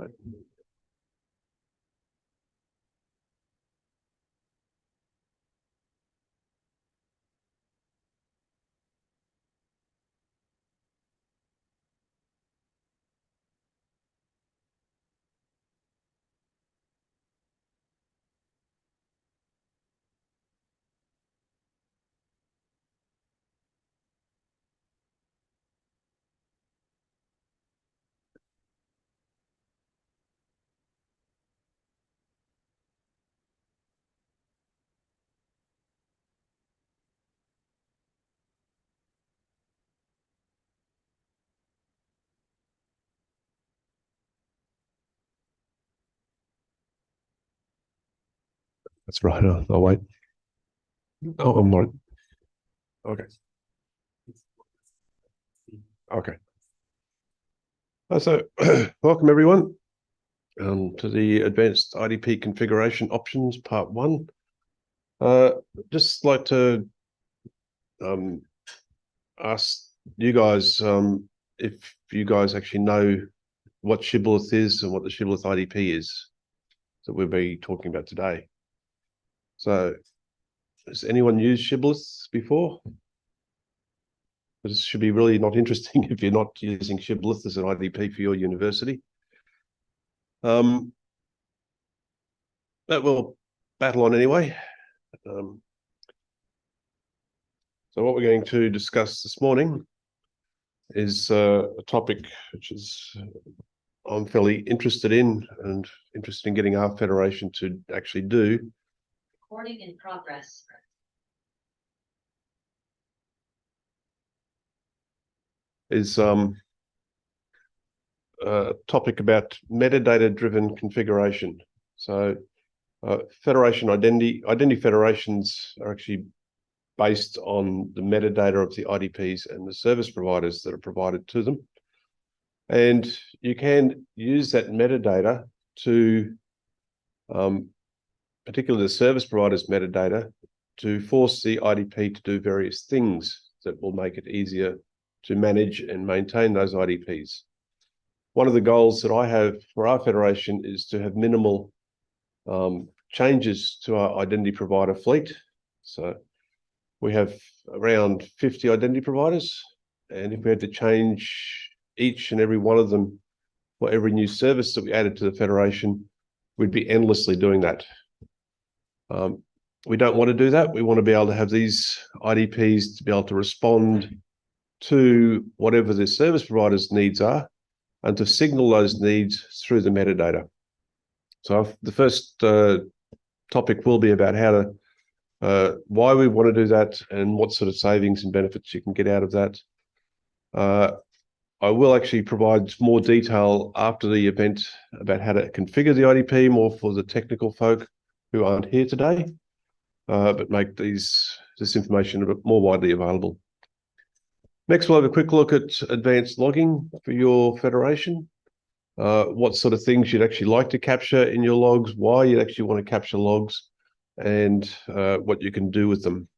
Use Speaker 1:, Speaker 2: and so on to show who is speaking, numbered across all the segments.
Speaker 1: Right. That's right. I'll wait. Oh, I'm right. Okay. Okay. So, welcome everyone to the Advanced IDP Configuration Options Part 1. Just like to ask you guys if you guys actually know what shibboleth is and what the shibboleth IDP is that we'll be talking about today. So, has anyone used shibboleths before? This should be really not interesting if you're not using shibboleth as an IDP for your university. That will battle on anyway. So what we're going to discuss this morning is a topic which is I'm fairly interested in and interested in getting our federation to actually do.
Speaker 2: Recording in progress.
Speaker 1: Is a topic about metadata-driven configuration. So federation identity federations are actually based on the metadata of the IDPs and the service providers that are provided to them. And you can use that metadata to, particularly the service providers metadata, to force the IDP to do various things that will make it easier to manage and maintain those IDPs. One of the goals that I have for our federation is to have minimal changes to our identity provider fleet. So we have around 50 identity providers, and if we had to change each and every one of them for every new service that we added to the federation, we'd be endlessly doing that. We don't want to do that. We want to be able to have these IDPs to be able to respond to whatever the service provider's needs are and to signal those needs through the metadata. So the first topic will be about how to why we want to do that and what sort of savings and benefits you can get out of that. I will actually provide more detail after the event about how to configure the IDP, more for the technical folk who aren't here today, but make this information a bit more widely available. Next, we'll have a quick look at advanced logging for your federation. What sort of things you'd actually like to capture in your logs, why you actually want to capture logs, and what you can do with them.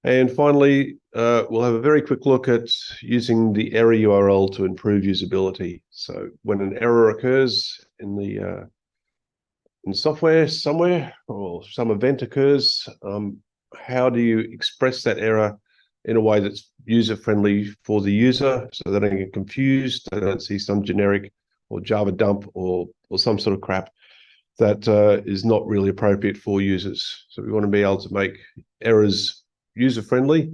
Speaker 1: And finally, we'll have a very quick look at using the error URL to improve usability. So when an error occurs in the software somewhere, or some event occurs, how do you express that error in a way that's user-friendly for the user so they don't get confused, they don't see some generic or Java dump or some sort of crap that is not really appropriate for users. So we want to be able to make errors user-friendly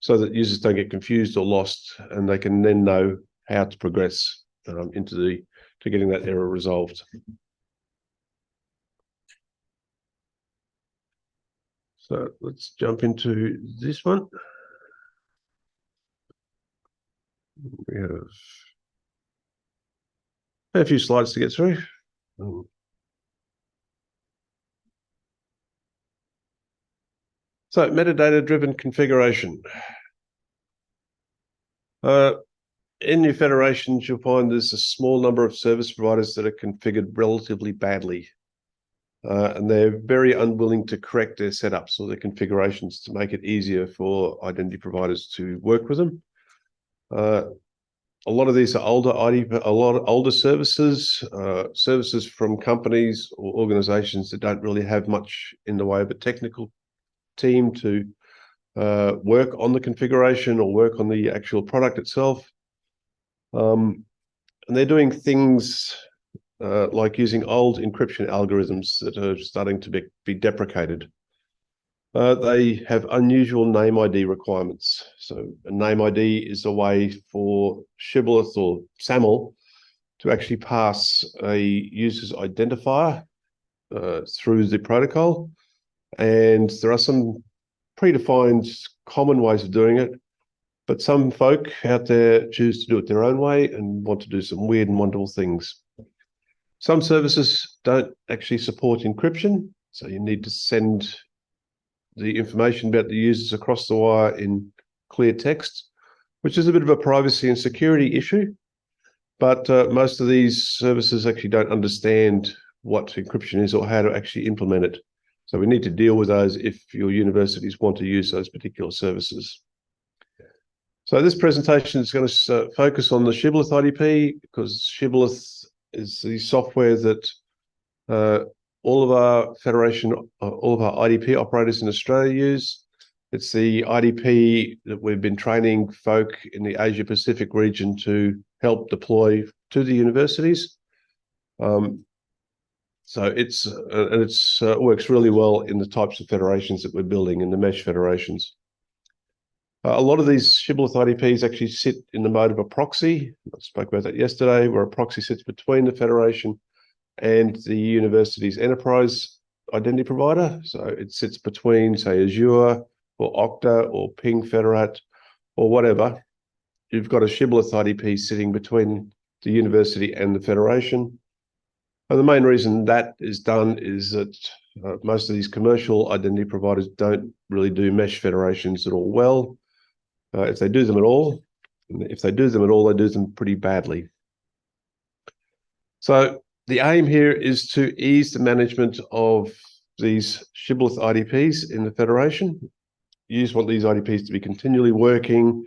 Speaker 1: so that users don't get confused or lost, and they can then know how to progress to getting that error resolved. So let's jump into this one. We have a few slides to get through. So metadata-driven configuration. In your federations, you'll find there's a small number of service providers that are configured relatively badly. And they're very unwilling to correct their setups or their configurations to make it easier for identity providers to work with them. A lot of these are older IDP, a lot of older services, services from companies or organizations that don't really have much in the way of a technical team to work on the configuration or work on the actual product itself. And they're doing things like using old encryption algorithms that are starting to be deprecated. They have unusual name ID requirements. So a name ID is a way for Shibboleth or SAML to actually pass a user's identifier through the protocol. And there are some predefined common ways of doing it, but some folk out there choose to do it their own way and want to do some weird and wonderful things. Some services don't actually support encryption, so you need to send the information about the users across the wire in clear text, which is a bit of a privacy and security issue. But most of these services actually don't understand what encryption is or how to actually implement it. So we need to deal with those if your universities want to use those particular services. So this presentation is going to focus on the Shibboleth IDP, because Shibboleth is the software that all of our federation, all of our IDP operators in Australia use. It's the IDP that we've been training folk in the Asia Pacific region to help deploy to the universities. So it works really well in the types of federations that we're building, in the mesh federations. A lot of these Shibboleth IDPs actually sit in the mode of a proxy. I spoke about that yesterday, where a proxy sits between the federation and the university's enterprise identity provider. So it sits between, say, Azure or Okta or Ping Federate or whatever. You've got a Shibboleth IDP sitting between the university and the federation. And the main reason that is done is that most of these commercial identity providers don't really do mesh federations at all well. If they do them at all, they do them pretty badly. So the aim here is to ease the management of these Shibboleth IDPs in the federation. You just want these IDPs to be continually working,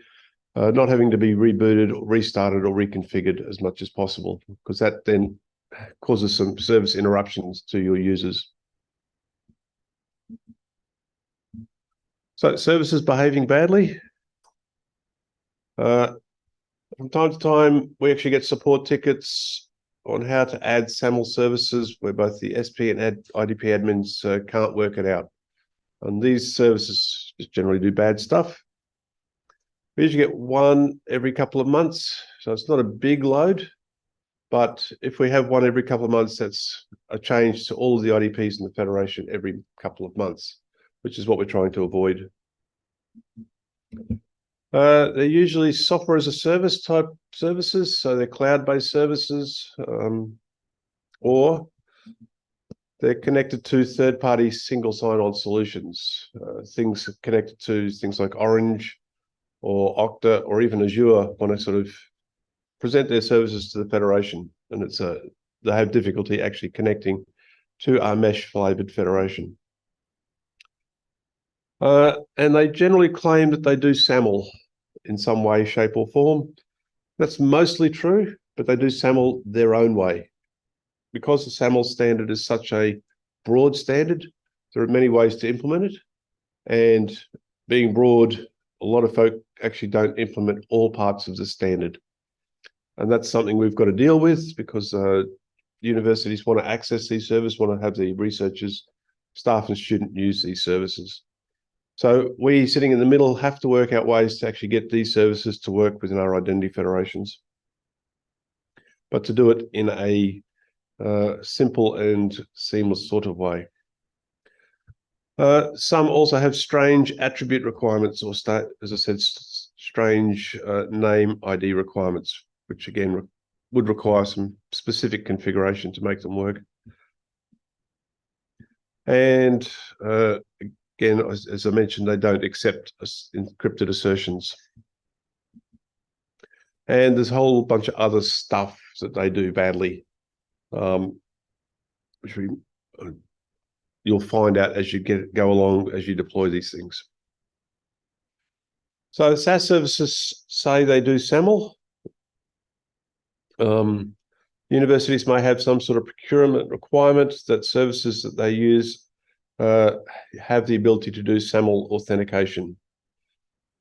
Speaker 1: not having to be rebooted or restarted or reconfigured as much as possible, because that then causes some service interruptions to your users. So services behaving badly. From time to time, we actually get support tickets on how to add SAML services where both the SP and IDP admins can't work it out. And these services just generally do bad stuff. We usually get one every couple of months, so it's not a big load. But if we have one every couple of months, that's a change to all of the IDPs in the federation every couple of months, which is what we're trying to avoid. They're usually software as a service type services, so they're cloud-based services, or they're connected to third-party single sign-on solutions, things connected to things like Orange or Okta or even Azure want to sort of present their services to the federation, and they have difficulty actually connecting to our mesh-flavored federation. And they generally claim that they do SAML in some way, shape, or form. That's mostly true, but they do SAML their own way. Because the SAML standard is such a broad standard, there are many ways to implement it. And being broad, a lot of folk actually don't implement all parts of the standard. And that's something we've got to deal with, because universities want to access these services, want to have the researchers, staff and student use these services. So we, sitting in the middle, have to work out ways to actually get these services to work within our identity federations, but to do it in a simple and seamless sort of way. Some also have strange attribute requirements, or as I said, strange name ID requirements, which again would require some specific configuration to make them work. And again, as I mentioned, they don't accept encrypted assertions. And there's a whole bunch of other stuff that they do badly, which you'll find out as you go along, as you deploy these things. So SaaS services say they do SAML. Universities may have some sort of procurement requirement that services that they use have the ability to do SAML authentication.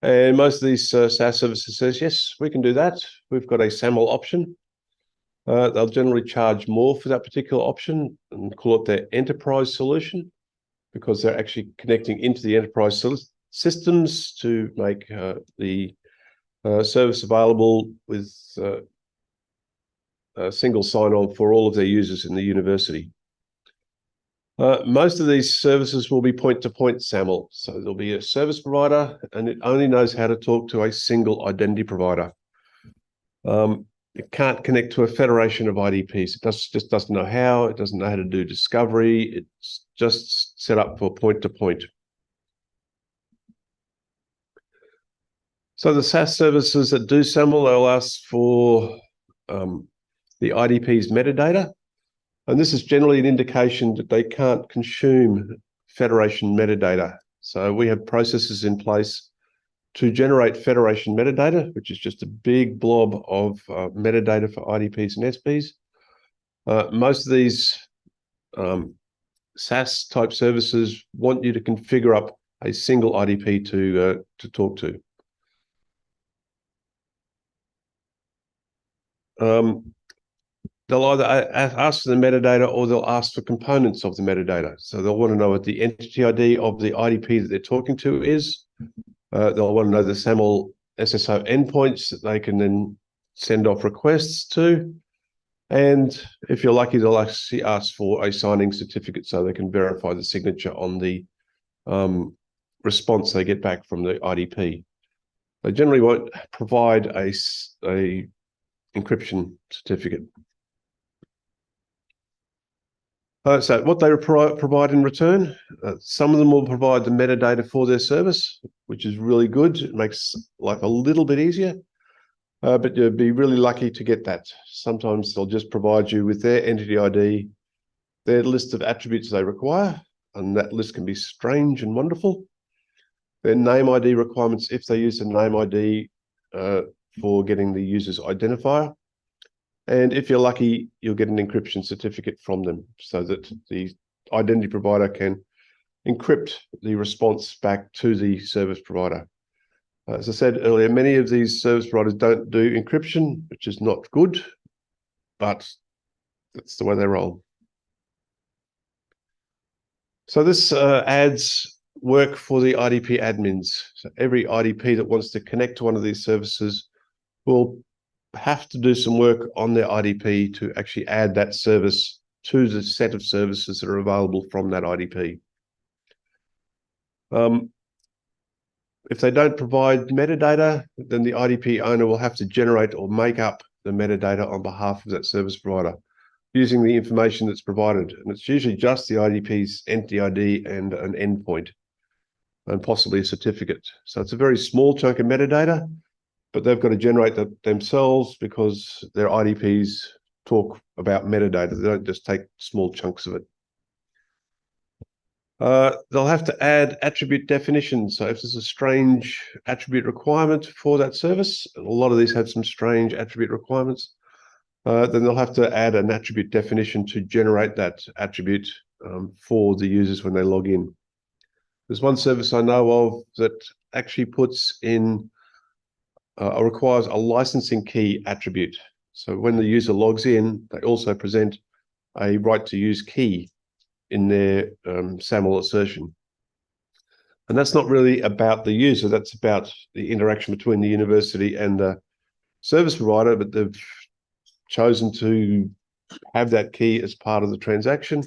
Speaker 1: And most of these SaaS services says, yes, we can do that. We've got a SAML option. They'll generally charge more for that particular option and call it their enterprise solution, because they're actually connecting into the enterprise systems to make the service available with a single sign-on for all of their users in the university. Most of these services will be point-to-point SAML. So there'll be a service provider, and it only knows how to talk to a single identity provider. It can't connect to a federation of IDPs. It just doesn't know how. It doesn't know how to do discovery. It's just set up for point-to-point. So the SaaS services that do SAML, they'll ask for the IDP's metadata. And this is generally an indication that they can't consume federation metadata. So we have processes in place to generate federation metadata, which is just a big blob of metadata for IDPs and SPs. Most of these SaaS type services want you to configure up a single IDP to talk to. They'll either ask for the metadata or they'll ask for components of the metadata. So they'll want to know what the entity ID of the IDP that they're talking to is. They'll want to know the SAML SSO endpoints that they can then send off requests to. And if you're lucky, they'll actually ask for a signing certificate so they can verify the signature on the response they get back from the IDP. They generally won't provide a encryption certificate. So what they provide in return, some of them will provide the metadata for their service, which is really good. It makes life a little bit easier, but you'd be really lucky to get that. Sometimes they'll just provide you with their entity ID, their list of attributes they require, and that list can be strange and wonderful. Their name ID requirements, if they use the name ID for getting the user's identifier. And if you're lucky, you'll get an encryption certificate from them so that the identity provider can encrypt the response back to the service provider. As I said earlier, many of these service providers don't do encryption, which is not good, but that's the way they roll. So this adds work for the IDP admins. So every IDP that wants to connect to one of these services will have to do some work on their IDP to actually add that service to the set of services that are available from that IDP. If they don't provide metadata, then the IDP owner will have to generate or make up the metadata on behalf of that service provider using the information that's provided. And it's usually just the IDP's entity ID and an endpoint and possibly a certificate. So it's a very small chunk of metadata, but they've got to generate that themselves because their IDPs talk about metadata. They don't just take small chunks of it. They'll have to add attribute definitions. So if there's a strange attribute requirement for that service, and a lot of these have some strange attribute requirements, then they'll have to add an attribute definition to generate that attribute for the users when they log in. There's one service I know of that actually puts in requires a licensing key attribute. So when the user logs in, they also present a right to use key in their SAML assertion. And that's not really about the user, that's about the interaction between the university and the service provider, but they've chosen to have that key as part of the transaction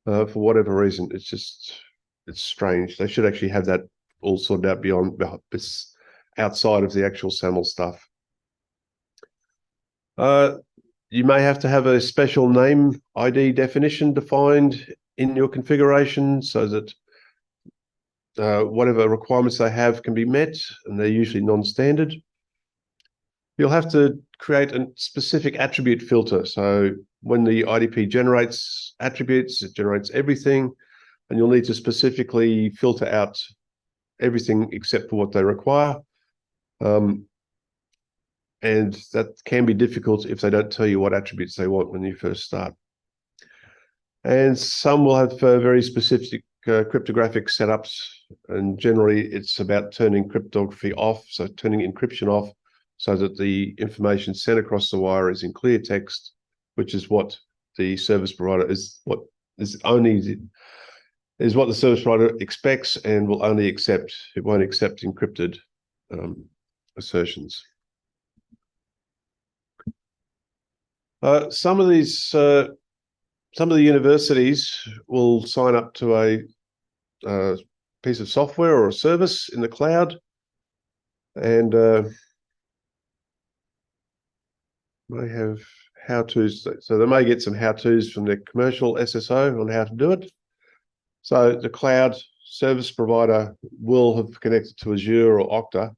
Speaker 1: for whatever reason. It's strange. They should actually have that all sorted out beyond this, outside of the actual SAML stuff. You may have to have a special name ID definition defined in your configuration so that whatever requirements they have can be met, and they're usually non-standard. You'll have to create a specific attribute filter. So when the IDP generates attributes, it generates everything, and you'll need to specifically filter out everything except for what they require. and that can be difficult if they don't tell you what attributes they want when you first start. And some will have very specific cryptographic setups, and generally it's about turning cryptography off, so turning encryption off, so that the information sent across the wire is in clear text, which is what the service provider what the service provider expects and will only accept. It won't accept encrypted assertions. Some of the universities will sign up to a piece of software or a service in the cloud, and may have how-tos. So they may get some how-tos from their commercial SSO on how to do it. So the cloud service provider will have connected to Azure or Okta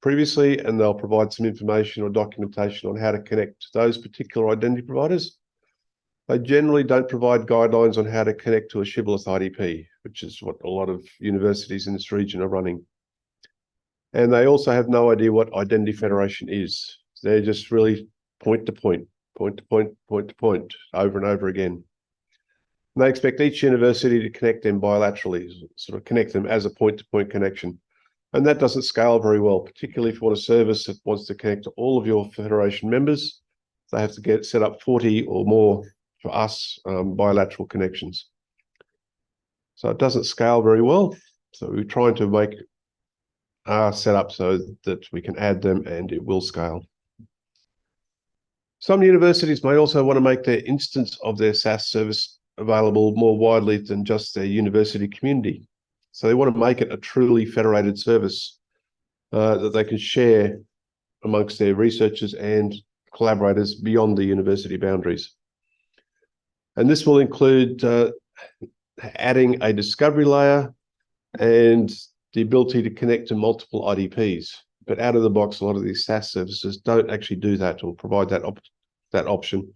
Speaker 1: previously, and they'll provide some information or documentation on how to connect to those particular identity providers. They generally don't provide guidelines on how to connect to a shibboleth IDP, which is what a lot of universities in this region are running. And they also have no idea what identity federation is. They're just really point to point, point to point, point to point, over and over again. And they expect each university to connect them bilaterally, sort of connect them as a point-to-point connection. And that doesn't scale very well, particularly if you want a service that wants to connect to all of your federation members. They have to set up 40 or more, for us, bilateral connections. So it doesn't scale very well. So we're trying to make our setup so that we can add them and it will scale. Some universities may also want to make their instance of their SaaS service available more widely than just their university community. So they want to make it a truly federated service that they can share amongst their researchers and collaborators beyond the university boundaries. And this will include adding a discovery layer and the ability to connect to multiple IDPs. But out of the box, a lot of these SaaS services don't actually do that or provide that option.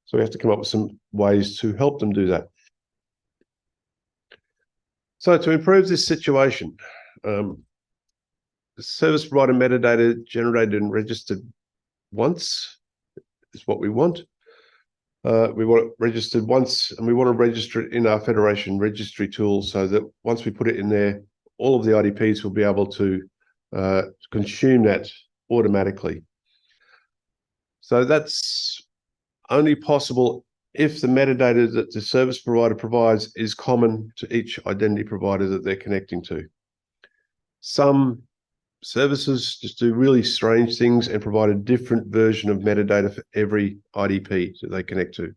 Speaker 1: So we have to come up with some ways to help them do that. So to improve this situation, the service provider metadata generated and registered once is what we want. We want it registered once, and we want to register it in our Federation registry tool so that once we put it in there, all of the IDPs will be able to consume that automatically. So that's only possible if the metadata that the service provider provides is common to each identity provider that they're connecting to. Some services just do really strange things and provide a different version of metadata for every IDP that they connect to.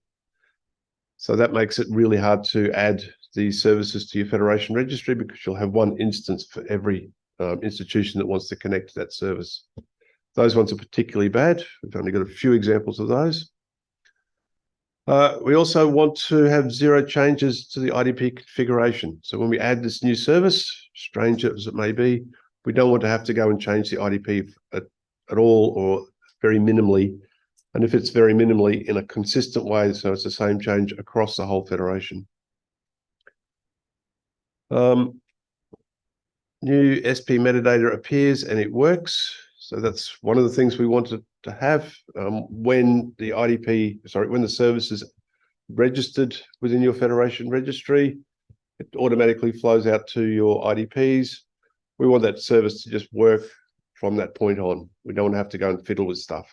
Speaker 1: So that makes it really hard to add these services to your Federation registry because you'll have one instance for every institution that wants to connect to that service. Those ones are particularly bad. We've only got a few examples of those. We also want to have zero changes to the IDP configuration. So when we add this new service, strange as it may be, we don't want to have to go and change the IDP at all or very minimally. And if it's very minimally, in a consistent way, so it's the same change across the whole Federation. New SP metadata appears and it works. So that's one of the things we wanted to have when the service is registered within your Federation registry, it automatically flows out to your IDPs. We want that service to just work from that point on. We don't want to have to go and fiddle with stuff.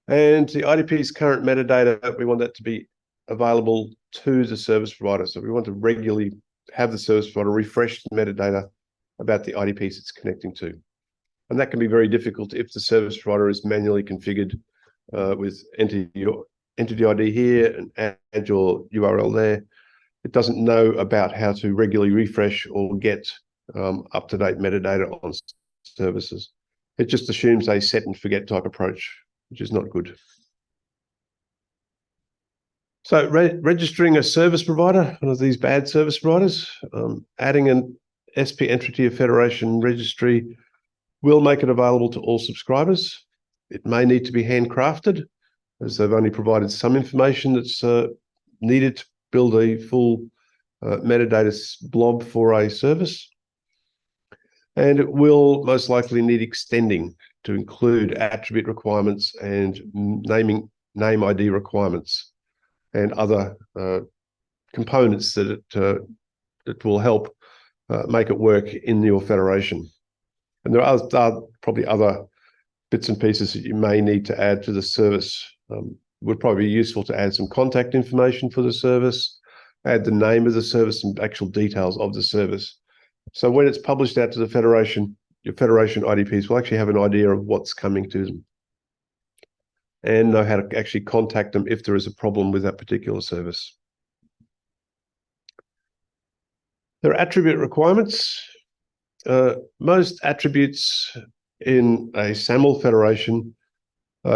Speaker 1: And the IDP's current metadata, we want that to be available to the service provider. So we want to regularly have the service provider refresh the metadata about the IDPs it's connecting to. And that can be very difficult if the service provider is manually configured with enter your entity ID here and add your URL there. It doesn't know about how to regularly refresh or get up-to-date metadata on services. It just assumes a set and forget type approach, which is not good. So registering a service provider, one of these bad service providers, adding an SP entry to your Federation registry will make it available to all subscribers. It may need to be handcrafted, as they've only provided some information that's needed to build a full metadata blob for a service. And it will most likely need extending to include attribute requirements and name ID requirements and other components that it will help make it work in your federation. And there are probably other bits and pieces that you may need to add to the service. Would probably be useful to add some contact information for the service, add the name of the service and actual details of the service. So when it's published out to the federation, your federation IDPs will actually have an idea of what's coming to them and know how to actually contact them if there is a problem with that particular service. There are attribute requirements. Most attributes in a SAML federation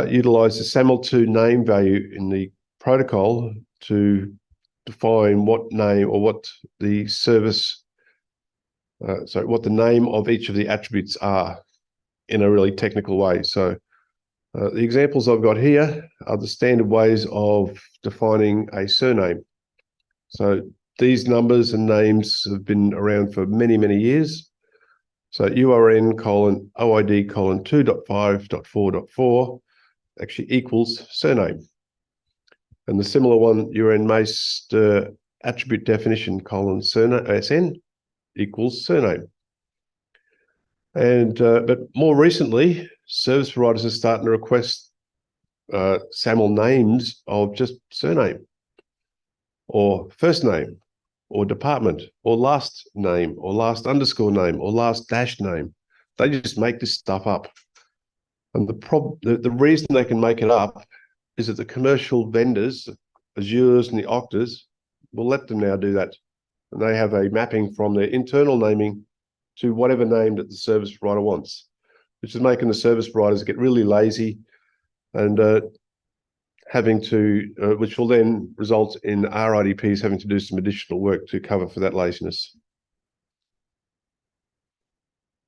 Speaker 1: utilize the SAML2 name value in the protocol to define what name or what the service, what the name of each of the attributes are in a really technical way. So the examples I've got here are the standard ways of defining a surname. So these numbers and names have been around for many, many years. So URN:OID:2.5.4.4 actually equals surname. And the similar one, URN-MACE attribute definition : SN equals surname. And but more recently, service providers are starting to request SAML names of just surname, or first name, or department, or last name, or last underscore name, or last dash name. They just make this stuff up. And the reason they can make it up is that the commercial vendors, Azures and the Oktas, will let them now do that. And they have a mapping from their internal naming to whatever name that the service provider wants, which is making the service providers get really lazy and having to, which will then result in our IDPs having to do some additional work to cover for that laziness.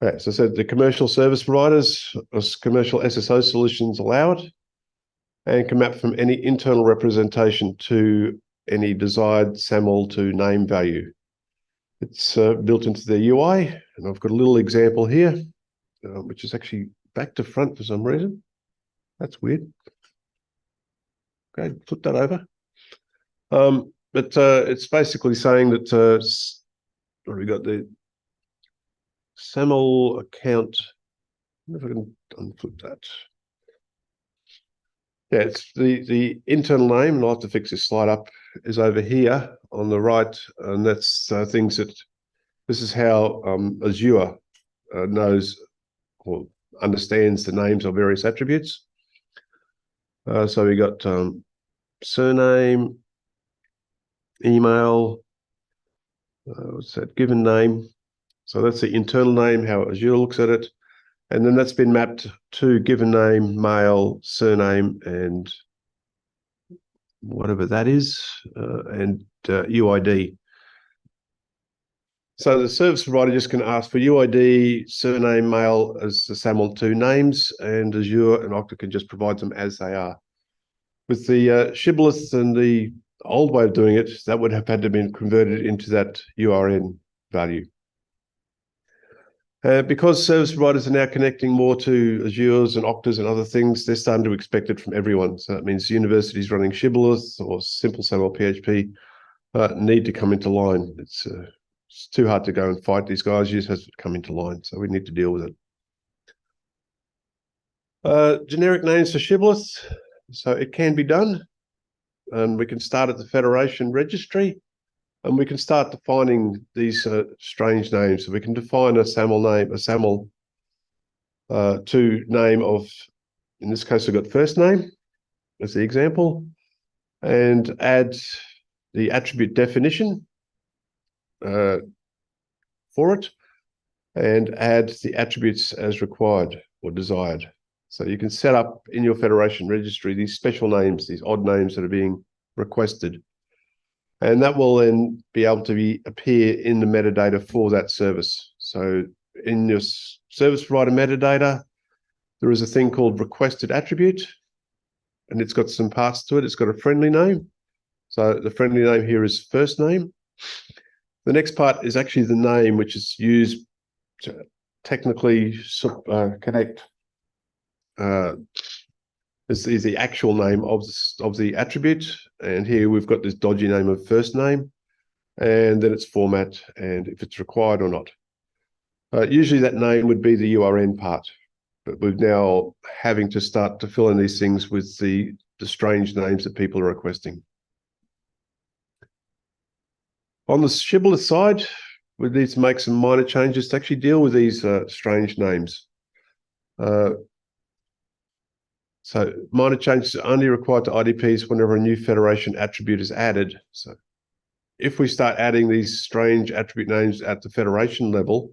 Speaker 1: Okay, so I said the commercial service providers, or commercial SSO solutions allow it, and can map from any internal representation to any desired SAML2 name value. It's built into the UI, and I've got a little example here, which is actually back to front for some reason. That's weird. Okay, flip that over. But it's basically saying that what have we got? The SAML account. I wonder if I can unflip that. Yeah, it's the internal name, and I'll have to fix this slide up, is over here on the right, and that's things that, this is how Azure knows or understands the names of various attributes. So we got surname, email, what's that, given name. So that's the internal name, how Azure looks at it. And then that's been mapped to given name, mail, surname, and whatever that is, and UID. So the service provider just can ask for UID, surname, mail as the SAML2 names, and Azure and Okta can just provide them as they are. With the shibboleth and the old way of doing it, that would have had to be converted into that URN value. Because service providers are now connecting more to Azures and Oktas and other things, they're starting to expect it from everyone. So that means universities running shibboleth or simple SAML PHP need to come into line. It's too hard to go and fight these guys. You just have to come into line. So we need to deal with it. Generic names for shibboleth. So it can be done. And we can start at the Federation registry. And we can start defining these strange names. So we can define a SAML name, a SAML to name of, in this case, we've got first name as the example, and add the attribute definition for it, and add the attributes as required or desired. So you can set up in your Federation registry these special names, these odd names that are being requested. And that will then be able to appear in the metadata for that service. So in your service provider metadata, there is a thing called requested attribute, and it's got some parts to it. It's got a friendly name. So the friendly name here is first name. The next part is actually the name, which is used technically connect this is the actual name of the attribute, and here we've got this dodgy name of first name, and then its format and if it's required or not. Usually that name would be the URN part, but we're now having to start to fill in these things with the strange names that people are requesting. On the shibboleth side, we need to make some minor changes to actually deal with these strange names. So minor changes are only required to IDPs whenever a new federation attribute is added. So if we start adding these strange attribute names at the federation level,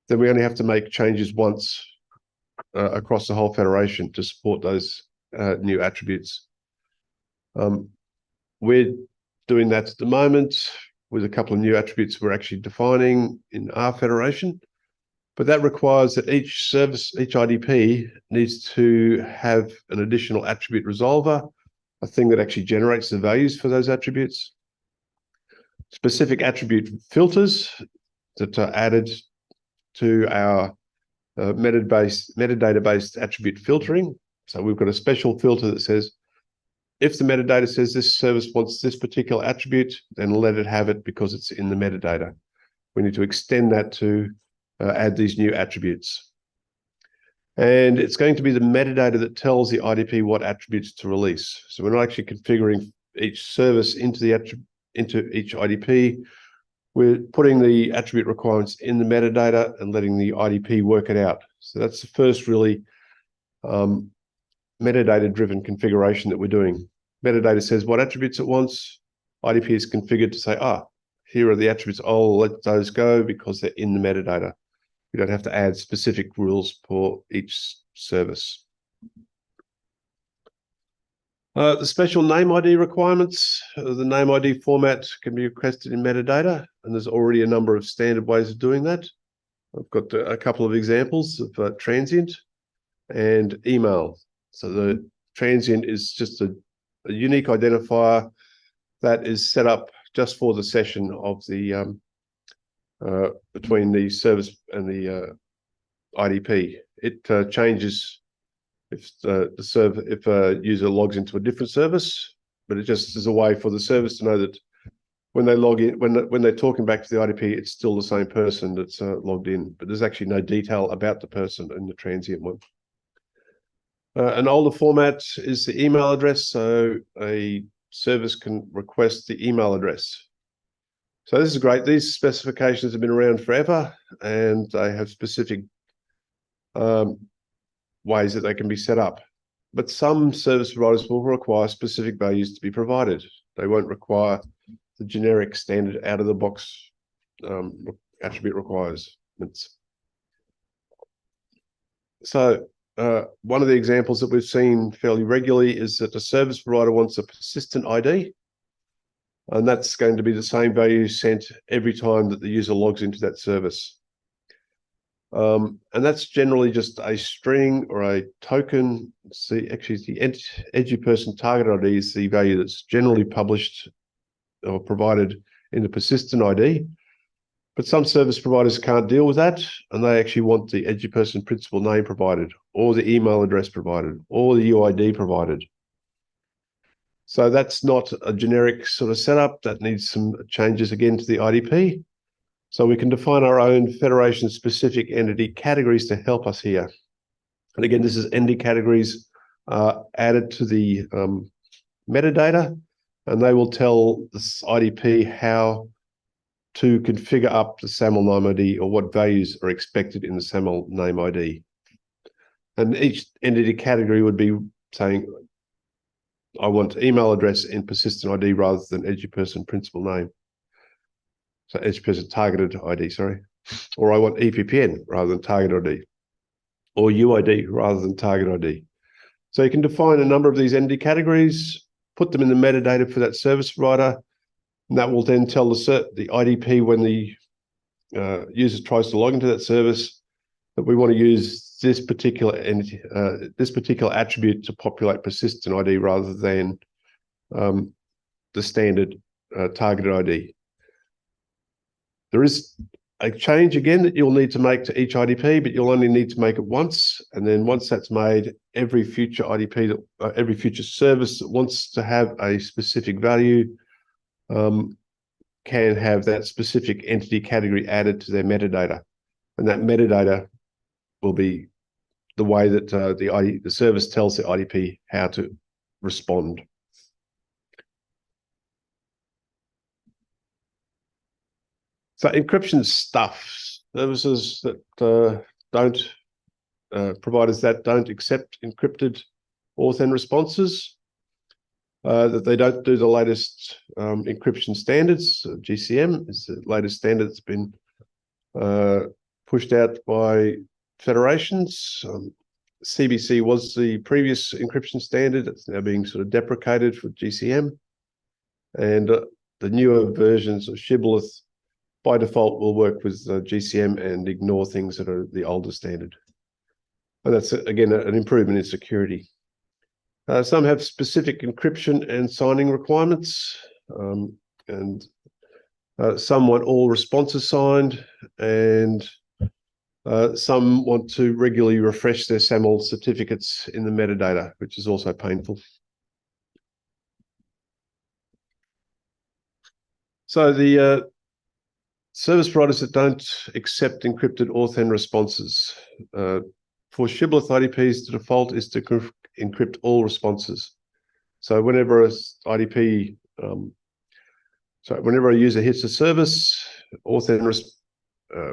Speaker 1: then we only have to make changes once across the whole federation to support those new attributes. We're doing that at the moment with a couple of new attributes we're actually defining in our federation, but that requires that each service, each IDP needs to have an additional attribute resolver, a thing that actually generates the values for those attributes. Specific attribute filters that are added to our metadata-based attribute filtering. So we've got a special filter that says, if the metadata says this service wants this particular attribute, then let it have it because it's in the metadata. We need to extend that to add these new attributes. And it's going to be the metadata that tells the IDP what attributes to release. So we're not actually configuring each service into each IDP. We're putting the attribute requirements in the metadata and letting the IDP work it out. So that's the first really metadata-driven configuration that we're doing. Metadata says what attributes it wants. IDP is configured to say, here are the attributes. I'll let those go because they're in the metadata. We don't have to add specific rules for each service. The special name ID requirements, the name ID format can be requested in metadata, and there's already a number of standard ways of doing that. I've got a couple of examples of transient and email. So the transient is just a unique identifier that is set up just for the session of the between the service and the IDP. It changes if if a user logs into a different service, but it just is a way for the service to know that when they log in, when they're talking back to the IDP, it's still the same person that's logged in, but there's actually no detail about the person in the transient one. An older format is the email address, so a service can request the email address. So this is great. These specifications have been around forever, and they have specific ways that they can be set up. But some service providers will require specific values to be provided. They won't require the generic standard out-of-the-box attribute requirements. So one of the examples that we've seen fairly regularly is that the service provider wants a persistent ID, and that's going to be the same value sent every time that the user logs into that service. And that's generally just a string or a token. Actually, the EduPerson target ID is the value that's generally published or provided in the persistent ID. But some service providers can't deal with that, and they actually want the EduPerson principal name provided, or the email address provided, or the UID provided. So that's not a generic sort of setup. That needs some changes again to the IDP. So we can define our own federation-specific entity categories to help us here. And again, this is entity categories added to the metadata, and they will tell this IDP how to configure up the SAML name ID or what values are expected in the SAML name ID. And each entity category would be saying, I want email address in persistent ID rather than EduPerson principal name. So EduPerson targeted ID, sorry. Or I want EPPN rather than target ID. Or UID rather than target ID. So you can define a number of these entity categories, put them in the metadata for that service provider, and that will then tell the IDP when the user tries to log into that service that we want to use this particular entity, this particular attribute to populate persistent ID rather than the standard targeted ID. There is a change again that you'll need to make to each IDP, but you'll only need to make it once. And then once that's made, every future IDP, every future service that wants to have a specific value can have that specific entity category added to their metadata. And that metadata will be the way that the service tells the IDP how to respond. So encryption stuff, services that don't, providers that don't accept encrypted auth and responses, that they don't do the latest encryption standards. GCM is the latest standard that's been pushed out by federations. CBC was the previous encryption standard. It's now being sort of deprecated for GCM. And the newer versions of Shibboleth by default will work with GCM and ignore things that are the older standard. And that's, again, an improvement in security. Some have specific encryption and signing requirements, and some want all responses signed, and some want to regularly refresh their SAML certificates in the metadata, which is also painful. So the service providers that don't accept encrypted auth and responses. For Shibboleth IDPs, the default is to encrypt all responses. So whenever whenever a user hits a service, auth and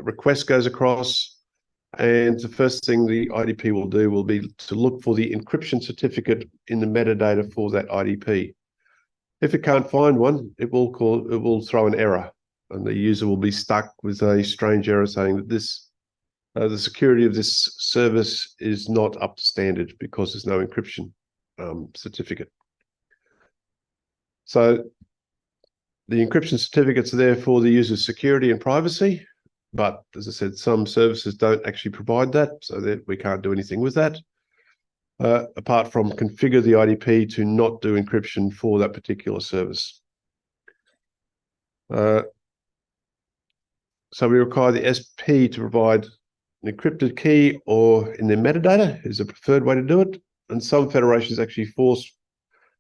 Speaker 1: request goes across, and the first thing the IDP will do will be to look for the encryption certificate in the metadata for that IDP. If it can't find one, it will throw an error, and the user will be stuck with a strange error saying that the security of this service is not up to standard because there's no encryption certificate. So the encryption certificates are there for the user's security and privacy, but as I said, some services don't actually provide that, so that we can't do anything with that, apart from configure the IDP to not do encryption for that particular service. So we require the SP to provide an encrypted key or in their metadata is the preferred way to do it. And some federations actually force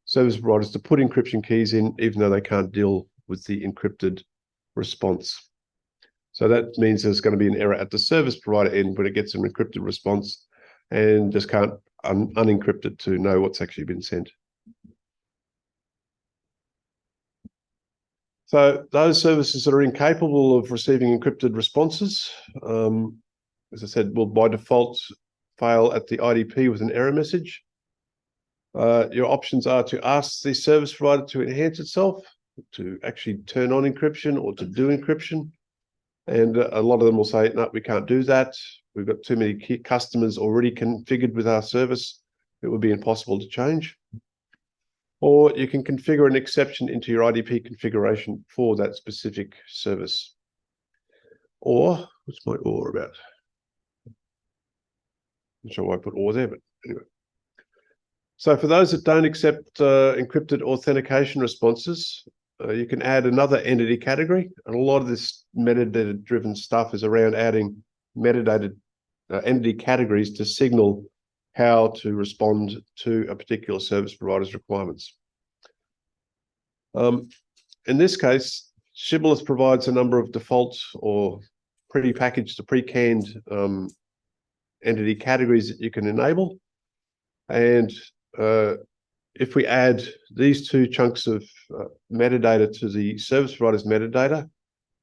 Speaker 1: service providers to put encryption keys in, even though they can't deal with the encrypted response. So that means there's going to be an error at the service provider end when it gets an encrypted response and just can't unencrypt it to know what's actually been sent. So those services that are incapable of receiving encrypted responses, as I said, will by default fail at the IDP with an error message. Your options are to ask the service provider to enhance itself, to actually turn on encryption or to do encryption. And a lot of them will say, no, we can't do that. We've got too many key customers already configured with our service. It would be impossible to change. Or you can configure an exception into your IDP configuration for that specific service. Or, what's my or about? Not sure why I put or there, but anyway. So for those that don't accept encrypted authentication responses, you can add another entity category. And a lot of this metadata-driven stuff is around adding metadata entity categories to signal how to respond to a particular service provider's requirements. In this case, Shibboleth provides a number of default or pre-packaged or pre-canned entity categories that you can enable. And if we add these two chunks of metadata to the service provider's metadata,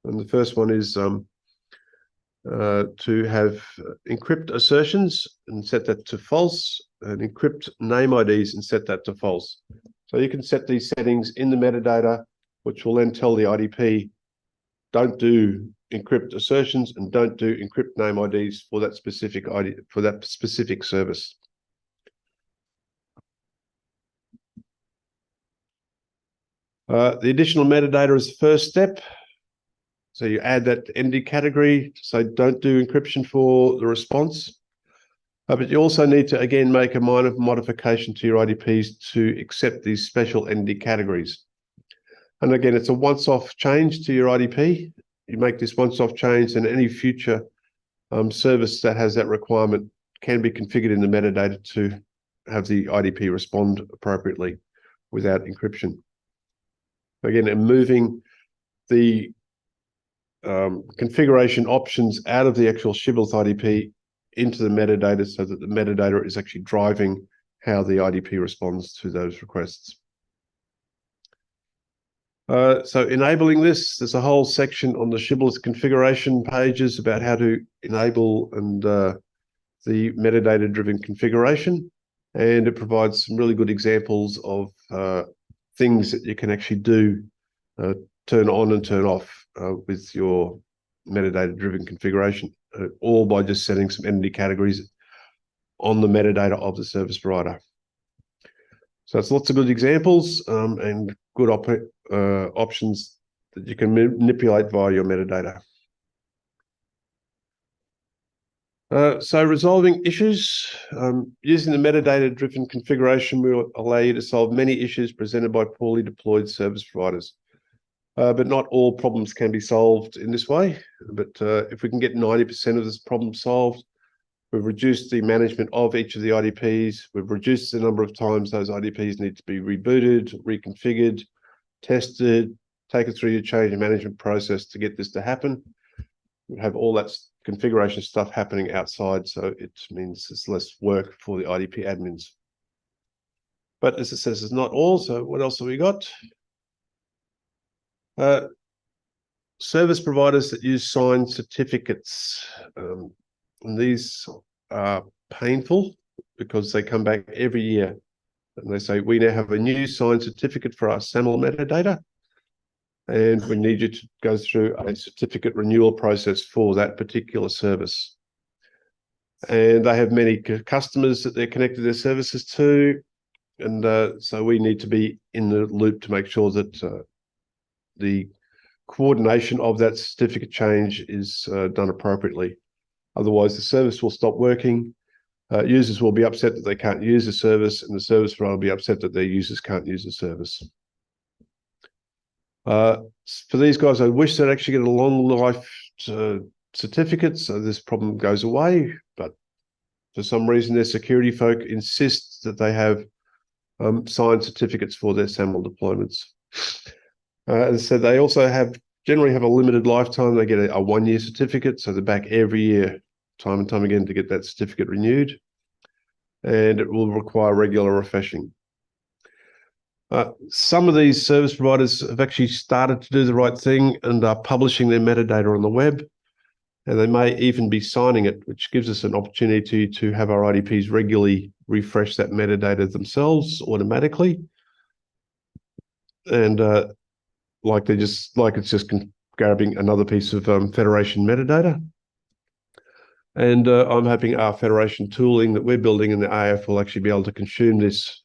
Speaker 1: and the first one is to have encrypt assertions and set that to false, and encrypt name IDs and set that to false. So you can set these settings in the metadata, which will then tell the IDP, don't do encrypt assertions and don't do encrypt name IDs for that specific ID, for that specific service. The additional metadata is the first step. So you add that entity category, so don't do encryption for the response. But you also need to, again, make a minor modification to your IDPs to accept these special entity categories. And again, it's a once-off change to your IDP. you make this once-off change, then any future service that has that requirement can be configured in the metadata to have the IDP respond appropriately without encryption. Again, and moving the configuration options out of the actual shibboleth IDP into the metadata so that the metadata is actually driving how the IDP responds to those requests. So enabling this, there's a whole section on the shibboleth configuration pages about how to enable and the metadata-driven configuration, and it provides some really good examples of things that you can actually do, turn on and turn off with your metadata-driven configuration, all by just setting some entity categories on the metadata of the service provider. So it's lots of good examples and good options that you can manipulate via your metadata. So resolving issues, using the metadata-driven configuration will allow you to solve many issues presented by poorly deployed service providers. But not all problems can be solved in this way. But if we can get 90% of this problem solved, we've reduced the management of each of the IDPs. We've reduced the number of times those IDPs need to be rebooted, reconfigured, tested, taken through your change management process to get this to happen. We have all that configuration stuff happening outside, so it means it's less work for the IDP admins. But as it says, it's not all. So what else have we got? Service providers that use signed certificates. And these are painful because they come back every year and they say, we now have a new signed certificate for our SAML metadata, and we need you to go through a certificate renewal process for that particular service. And they have many customers that they're connected their services to. And so we need to be in the loop to make sure that the coordination of that certificate change is done appropriately. Otherwise, the service will stop working. Users will be upset that they can't use the service, and the service provider will be upset that their users can't use the service. For these guys, I wish they'd actually get a long life certificate so this problem goes away, but for some reason their security folk insist that they have signed certificates for their SAML deployments. As I said, they also generally have a limited lifetime. They get a 1-year certificate, so they're back every year, time and time again, to get that certificate renewed, and it will require regular refreshing. Some of these service providers have actually started to do the right thing and are publishing their metadata on the web, and they may even be signing it, which gives us an opportunity to have our IDPs regularly refresh that metadata themselves automatically. And like it's just grabbing another piece of Federation metadata. And I'm hoping our Federation tooling that we're building in the AF will actually be able to consume these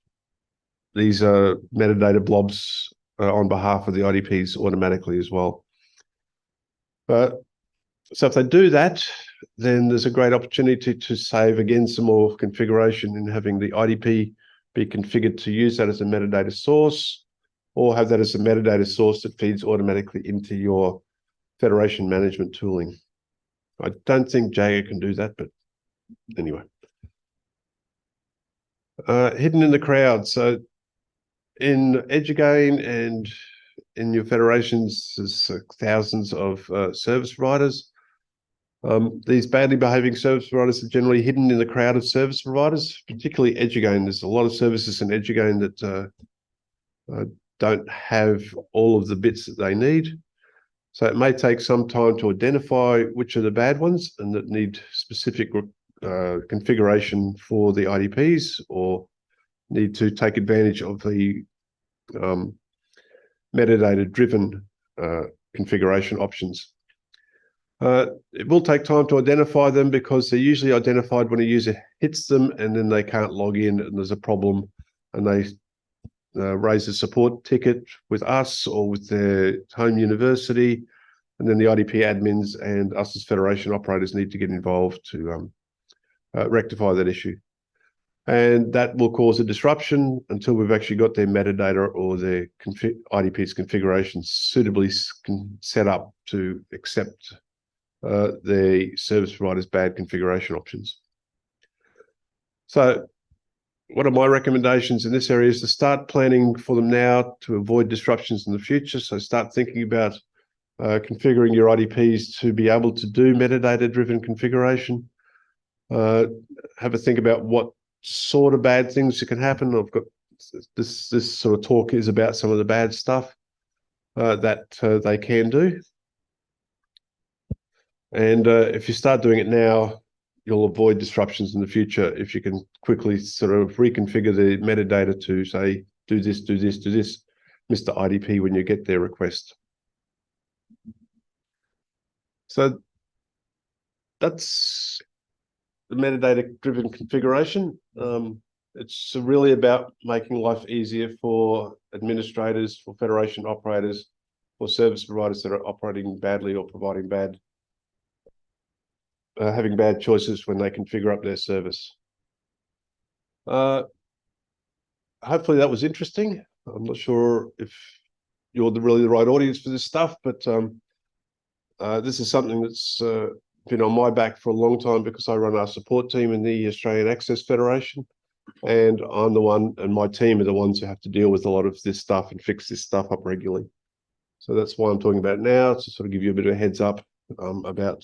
Speaker 1: metadata blobs on behalf of the IDPs automatically as well. So if they do that, then there's a great opportunity to save again some more configuration in having the IDP be configured to use that as a metadata source, or have that as a metadata source that feeds automatically into your Federation management tooling. I don't think Jaeger can do that, but anyway. Hidden in the crowd. So in Edugain and in your federations, there's thousands of service providers. These badly behaving service providers are generally hidden in the crowd of service providers, particularly Edugain. There's a lot of services in Edugain that don't have all of the bits that they need. So it may take some time to identify which are the bad ones and that need specific configuration for the IDPs, or need to take advantage of the metadata-driven configuration options. It will take time to identify them because they're usually identified when a user hits them and then they can't log in and there's a problem, and they raise a support ticket with us or with their home university, and then the IDP admins and us as Federation operators need to get involved to rectify that issue. And that will cause a disruption until we've actually got their metadata or their IDP's configuration suitably set up to accept the service provider's bad configuration options. So what are my recommendations in this area is to start planning for them now to avoid disruptions in the future. So start thinking about configuring your IDPs to be able to do metadata-driven configuration. Have a think about what sort of bad things that can happen. I've got this sort of talk is about some of the bad stuff that they can do. And if you start doing it now, you'll avoid disruptions in the future if you can quickly sort of reconfigure the metadata to say, do this, do this, do this, Mr. IDP, when you get their request. So that's the metadata-driven configuration. It's really about making life easier for administrators, for federation operators, for service providers that are operating badly or providing bad, having bad choices when they configure up their service. Hopefully that was interesting. I'm not sure if you're really the right audience for this stuff, but this is something that's been on my back for a long time because I run our support team in the Australian Access Federation, and I'm the one, and my team are the ones who have to deal with a lot of this stuff and fix this stuff up regularly. So that's why I'm talking about it now, to sort of give you a bit of a heads up about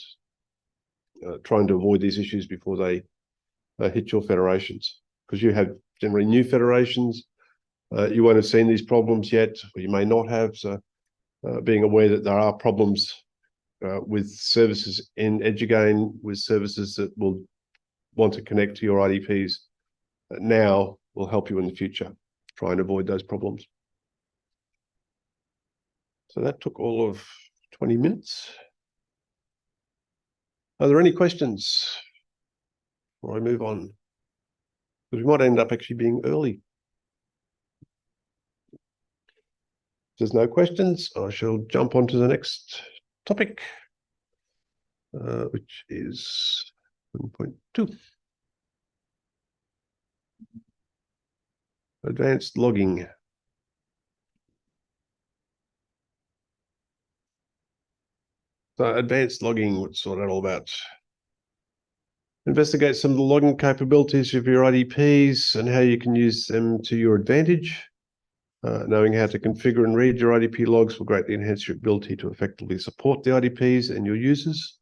Speaker 1: trying to avoid these issues before they hit your federations, because you have generally new federations. You won't have seen these problems yet, or you may not have. So being aware that there are problems with services in Edugain, with services that will want to connect to your IDPs now will help you in the future, try and avoid those problems. So that took all of 20 minutes. Are there any questions before I move on? Because we might end up actually being early. If there's no questions, I shall jump on to the next topic, which is 1.2. Advanced logging. So advanced logging, what's that all about? Investigate some of the logging capabilities of your IDPs and how you can use them to your advantage. Knowing how to configure and read your IDP logs will greatly enhance your ability to effectively support the IDPs and your users.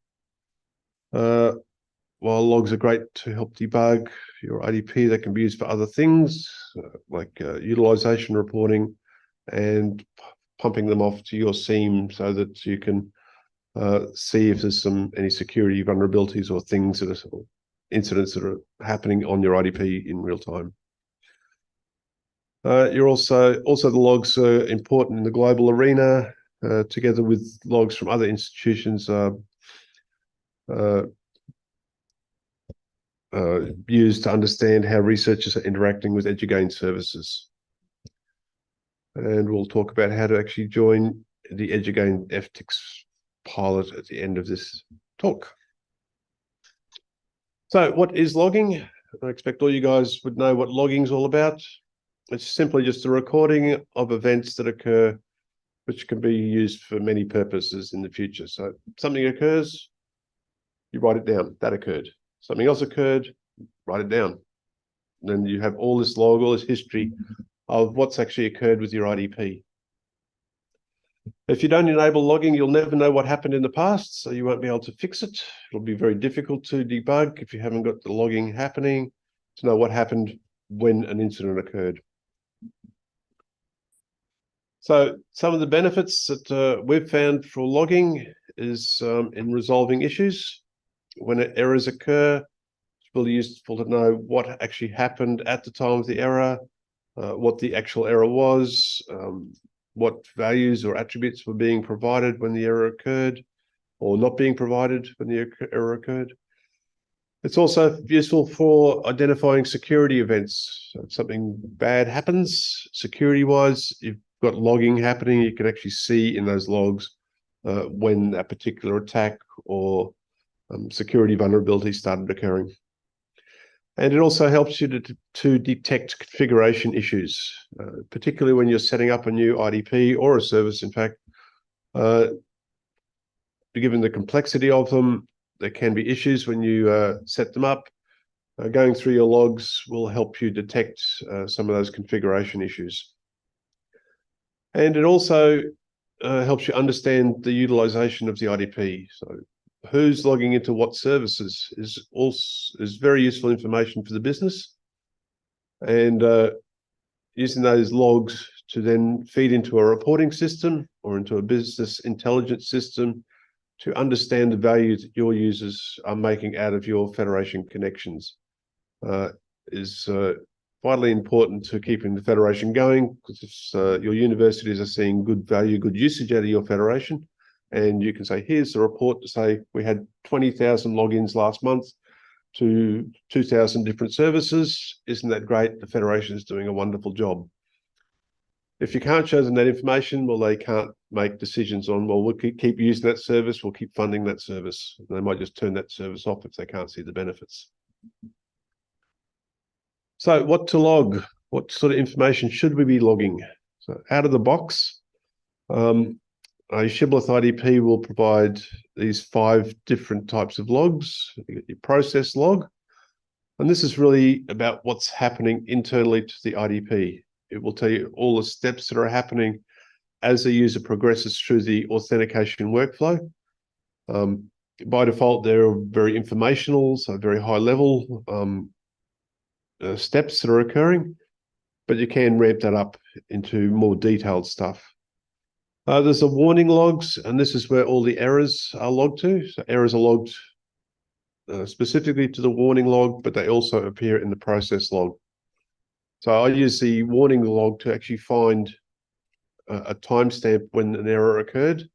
Speaker 1: While logs are great to help debug your IDP, they can be used for other things like utilization reporting and pumping them off to your SIEM so that you can see if there's any security vulnerabilities or things that are incidents that are happening on your IDP in real time. You're also the logs are important in the global arena, together with logs from other institutions used to understand how researchers are interacting with Edugain services. And we'll talk about how to actually join the Edugain FTIX pilot at the end of this talk. So what is logging? I expect all you guys would know what logging is all about. It's simply just a recording of events that occur, which can be used for many purposes in the future. So something occurs, you write it down, that occurred. Something else occurred, write it down. And then you have all this log, all this history of what's actually occurred with your IDP. If you don't enable logging, you'll never know what happened in the past, so you won't be able to fix it. It'll be very difficult to debug if you haven't got the logging happening to know what happened when an incident occurred. So some of the benefits that we've found for logging is in resolving issues. When errors occur, it's really useful to know what actually happened at the time of the error, what the actual error was, what values or attributes were being provided when the error occurred or not being provided when the error occurred. It's also useful for identifying security events. So if something bad happens security-wise, you've got logging happening, you can actually see in those logs when a particular attack or security vulnerability started occurring. And it also helps you to detect configuration issues, particularly when you're setting up a new IDP or a service. In fact, given the complexity of them, there can be issues when you set them up. Going through your logs will help you detect some of those configuration issues. And it also helps you understand the utilization of the IDP. So who's logging into what services is very useful information for the business. And using those logs to then feed into a reporting system or into a business intelligence system to understand the value that your users are making out of your Federation connections is vitally important to keeping the Federation going, because your universities are seeing good value, good usage out of your Federation, and you can say, here's the report to say we had 20,000 logins last month to 2,000 different services. Isn't that great? The Federation is doing a wonderful job. If you can't show them that information, well, they can't make decisions on, well, we'll keep using that service, we'll keep funding that service. They might just turn that service off if they can't see the benefits. So what to log? What sort of information should we be logging? So out of the box, a Shibboleth IDP will provide these 5 different types of logs. You get your process log, and this is really about what's happening internally to the IDP. It will tell you all the steps that are happening as the user progresses through the authentication workflow. By default, they're very informational, so very high level steps that are occurring, but you can ramp that up into more detailed stuff. There's the warning logs, and this is where all the errors are logged to. So errors are logged specifically to the warning log, but they also appear in the process log. So I use the warning log to actually find a timestamp when an error occurred,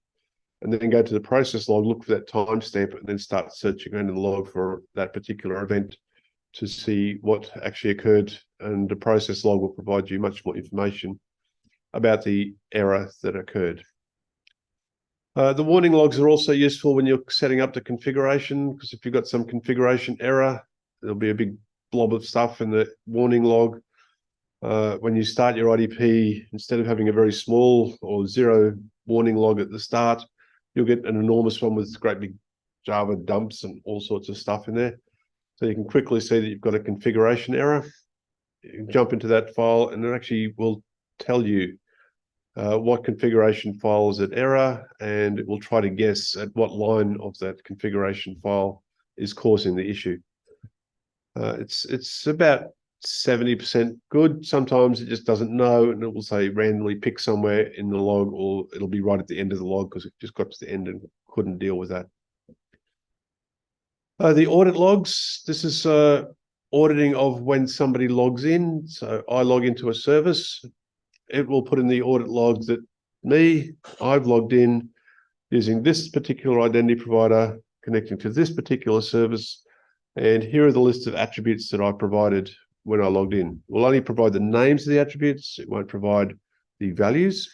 Speaker 1: and then go to the process log, look for that timestamp, and then start searching into the log for that particular event to see what actually occurred. And the process log will provide you much more information about the error that occurred. The warning logs are also useful when you're setting up the configuration, because if you've got some configuration error, there'll be a big blob of stuff in the warning log. When you start your IDP, instead of having a very small or 0 warning log at the start, you'll get an enormous one with great big Java dumps and all sorts of stuff in there. So you can quickly see that you've got a configuration error. You can jump into that file, and it actually will tell you what configuration file is at error, and it will try to guess at what line of that configuration file is causing the issue. It's about 70% good. Sometimes it just doesn't know, and it will say randomly pick somewhere in the log, or it'll be right at the end of the log because it just got to the end and couldn't deal with that. The audit logs, this is auditing of when somebody logs in. So I log into a service. It will put in the audit log that I've logged in using this particular identity provider, connecting to this particular service, and here are the list of attributes that I provided when I logged in. We'll only provide the names of the attributes. It won't provide the values,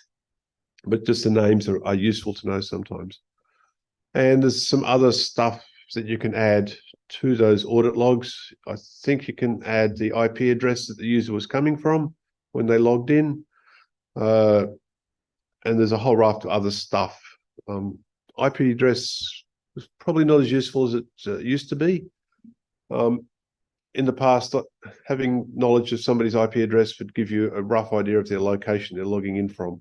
Speaker 1: but just the names are useful to know sometimes. And there's some other stuff that you can add to those audit logs. I think you can add the IP address that the user was coming from when they logged in. And there's a whole raft of other stuff. IP address is probably not as useful as it used to be. In the past, having knowledge of somebody's IP address would give you a rough idea of their location they're logging in from.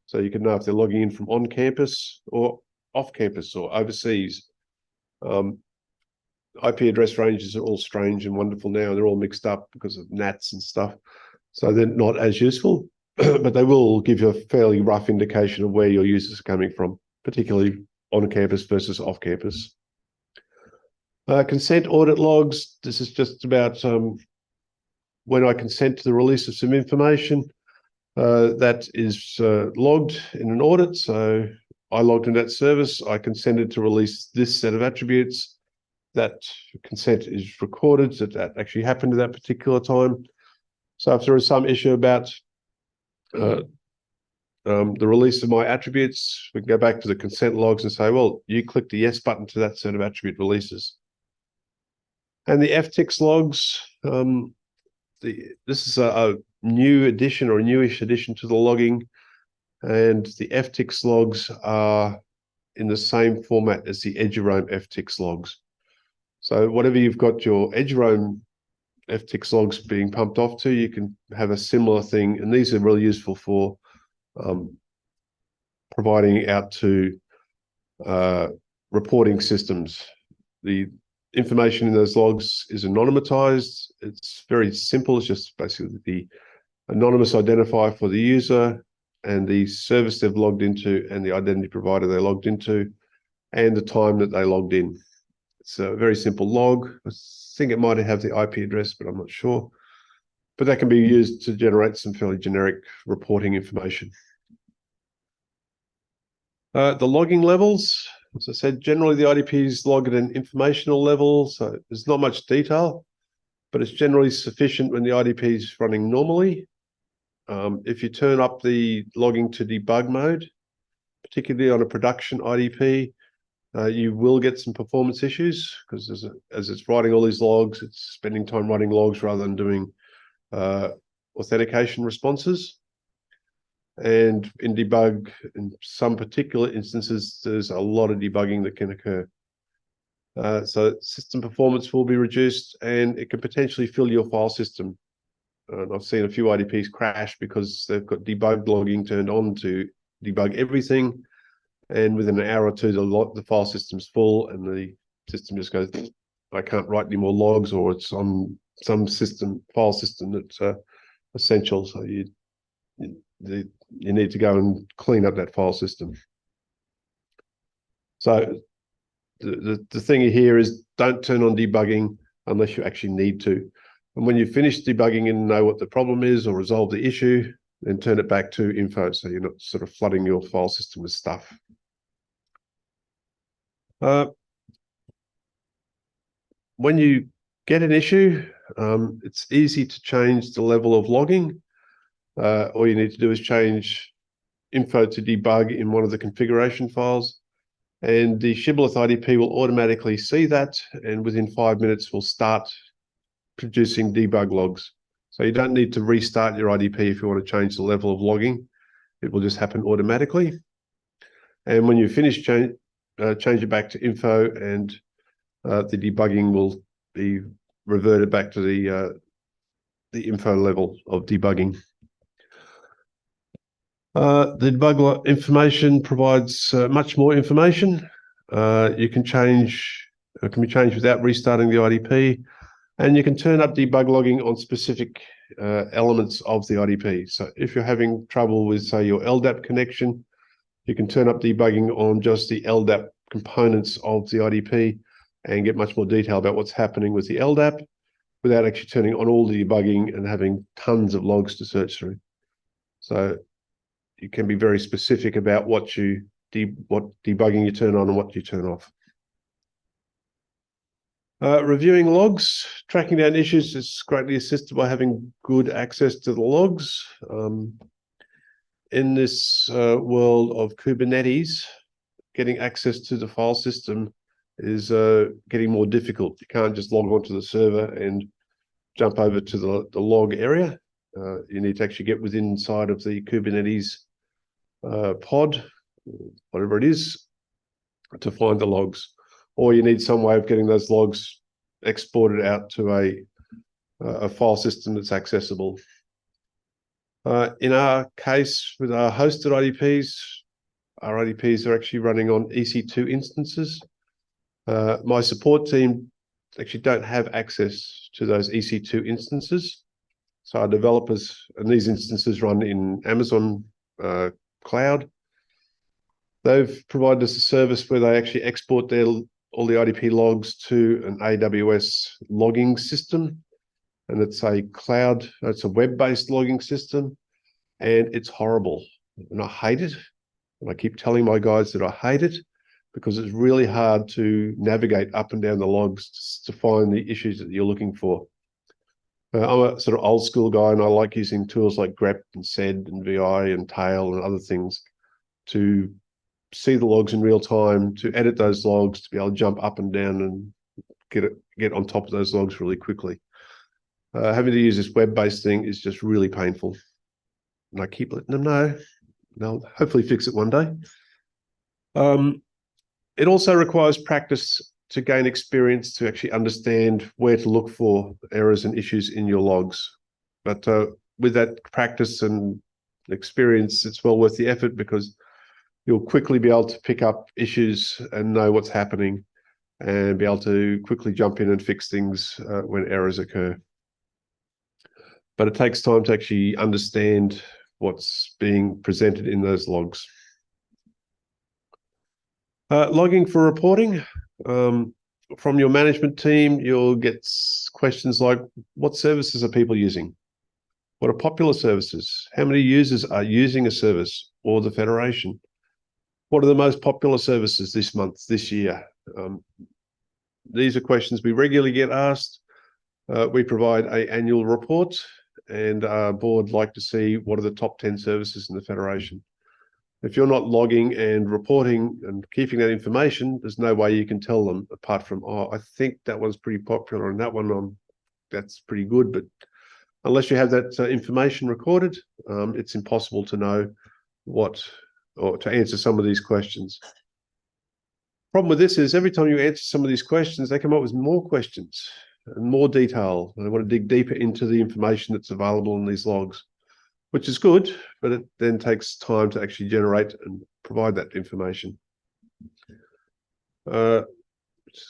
Speaker 1: So you can know if they're logging in from on campus or off campus or overseas. IP address ranges are all strange and wonderful now. They're all mixed up because of NATs and stuff. So they're not as useful, but they will give you a fairly rough indication of where your users are coming from, particularly on campus versus off campus. Consent audit logs. This is just about when I consent to the release of some information that is logged in an audit. So I logged in that service. I consented to release this set of attributes. That consent is recorded that actually happened at that particular time. So if there is some issue about the release of my attributes, we can go back to the consent logs and say, well, you clicked the yes button to that set of attribute releases. And the FTIX logs, this is a new addition or a newish addition to the logging, and the FTIX logs are in the same format as the Eduroam FTIX logs. So whatever you've got your Eduroam FTIX logs being pumped off to, you can have a similar thing, and these are really useful for providing out to reporting systems. The information in those logs is anonymized. It's very simple. It's just basically the anonymous identifier for the user and the service they've logged into and the identity provider they logged into and the time that they logged in. It's a very simple log. I think it might have the IP address, but I'm not sure. But that can be used to generate some fairly generic reporting information. The logging levels, as I said, generally the IDPs log at an informational level, so there's not much detail, but it's generally sufficient when the IDP is running normally. If you turn up the logging to debug mode, particularly on a production IDP, you will get some performance issues because as it's writing all these logs, it's spending time writing logs rather than doing authentication responses. And in debug, in some particular instances, there's a lot of debugging that can occur. So system performance will be reduced and it can potentially fill your file system. And I've seen a few IDPs crash because they've got debug logging turned on to debug everything. And within an hour or two, the file system's full and the system just goes, I can't write any more logs, or it's on some file system that's essential. So you need to go and clean up that file system. So the thing here is don't turn on debugging unless you actually need to. And when you finish debugging and know what the problem is or resolve the issue, then turn it back to info so you're not sort of flooding your file system with stuff. When you get an issue, it's easy to change the level of logging. All you need to do is change info to debug in one of the configuration files, and the Shibboleth IDP will automatically see that, and within 5 minutes will start producing debug logs. So you don't need to restart your IDP if you want to change the level of logging. It will just happen automatically. And when you finish, change it back to info, and the debugging will be reverted back to the info level of debugging. The debug information provides much more information. It can be changed without restarting the IDP, and you can turn up debug logging on specific elements of the IDP. So if you're having trouble with, say, your LDAP connection, you can turn up debugging on just the LDAP components of the IDP and get much more detail about what's happening with the LDAP without actually turning on all the debugging and having tons of logs to search through. So you can be very specific about what debugging you turn on and what you turn off. Reviewing logs, tracking down issues is greatly assisted by having good access to the logs. In this world of Kubernetes, getting access to the file system is getting more difficult. You can't just log onto the server and jump over to the log area. You need to actually get within inside of the Kubernetes pod, whatever it is, to find the logs. Or you need some way of getting those logs exported out to a file system that's accessible. In our case, with our hosted IDPs, our IDPs are actually running on EC2 instances. My support team actually don't have access to those EC2 instances. So our developers, and these instances run in Amazon cloud, they've provided us a service where they actually export all the IDP logs to an AWS logging system. And it's a web-based logging system, and it's horrible. And I hate it. And I keep telling my guys that I hate it because it's really hard to navigate up and down the logs to find the issues that you're looking for. I'm a sort of old school guy, and I like using tools like grep and sed and vi and tail and other things to see the logs in real time, to edit those logs, to be able to jump up and down and get on top of those logs really quickly. Having to use this web-based thing is just really painful. And I keep letting them know. They'll hopefully fix it one day. It also requires practice to gain experience to actually understand where to look for errors and issues in your logs. But with that practice and experience, it's well worth the effort, because you'll quickly be able to pick up issues and know what's happening and be able to quickly jump in and fix things when errors occur. But it takes time to actually understand what's being presented in those logs. Logging for reporting. From your management team, you'll get questions like, what services are people using? What are popular services? How many users are using a service or the Federation? What are the most popular services this month, this year? These are questions we regularly get asked. We provide an annual report, and our board like to see what are the top 10 services in the Federation. If you're not logging and reporting and keeping that information, there's no way you can tell them, apart from, oh, I think that one's pretty popular and that one, that's pretty good. But unless you have that information recorded, it's impossible to know or to answer some of these questions. Problem with this is every time you answer some of these questions, they come up with more questions and more detail. And they want to dig deeper into the information that's available in these logs, which is good, but it then takes time to actually generate and provide that information. Let's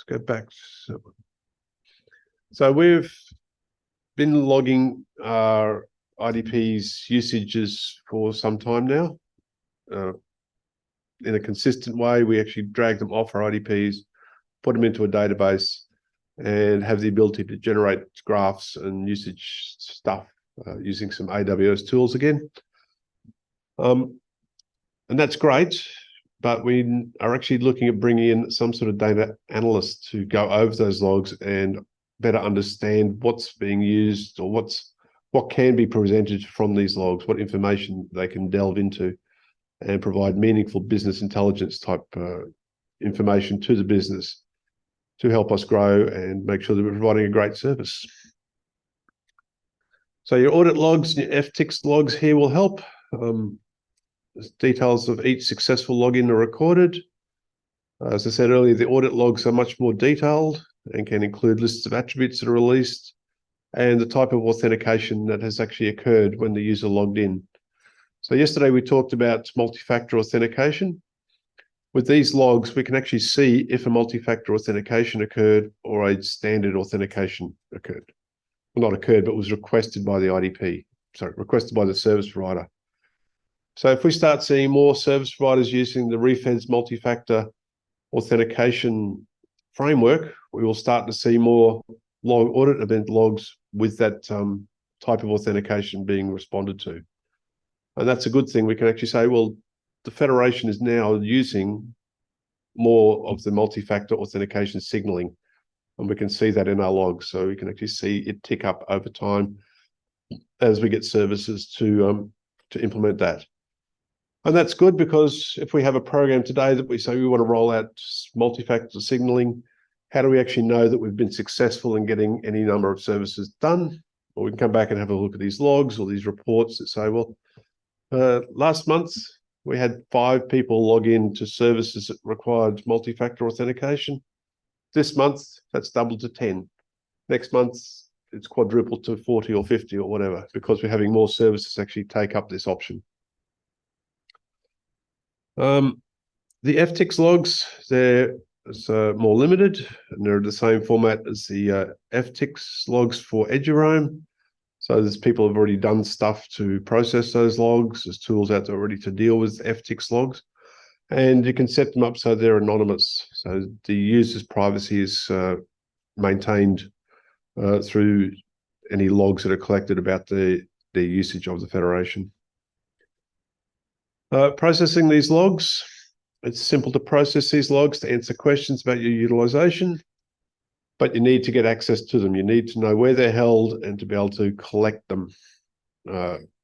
Speaker 1: go back. So we've been logging our IDP's usages for some time now. In a consistent way, we actually drag them off our IDPs, put them into a database, and have the ability to generate graphs and usage stuff using some AWS tools again. And that's great, but we are actually looking at bringing in some sort of data analyst to go over those logs and better understand what's being used, or what can be presented from these logs, what information they can delve into, and provide meaningful business intelligence type information to the business to help us grow and make sure that we're providing a great service. So your audit logs, your FTIX logs here will help. Details of each successful login are recorded. As I said earlier, the audit logs are much more detailed and can include lists of attributes that are released and the type of authentication that has actually occurred when the user logged in. So yesterday we talked about multi-factor authentication. With these logs, we can actually see if a multi-factor authentication occurred or a standard authentication occurred. Well, not occurred, but was requested by the IDP. Sorry, requested by the service provider. So if we start seeing more service providers using the Refeds multi-factor authentication framework, we will start to see more log audit event logs with that type of authentication being responded to. And that's a good thing. We can actually say, well, the Federation is now using more of the multi-factor authentication signaling, and we can see that in our logs. So we can actually see it tick up over time as we get services to implement that. And that's good, because if we have a program today that we say we want to roll out multi-factor signaling, how do we actually know that we've been successful in getting any number of services done? Or we can come back and have a look at these logs or these reports that say, well, last month, we had 5 people log in to services that required multi-factor authentication. This month, that's doubled to 10. Next month, it's quadrupled to 40 or 50 or whatever, because we're having more services actually take up this option. The FTIX logs, they're more limited, and they're the same format as the FTIX logs for Eduroam. So there's people who've already done stuff to process those logs. There's tools out there already to deal with FTIX logs. And you can set them up so they're anonymous. So the user's privacy is maintained through any logs that are collected about the usage of the Federation. Processing these logs. It's simple to process these logs to answer questions about your utilization, but you need to get access to them. You need to know where they're held and to be able to collect them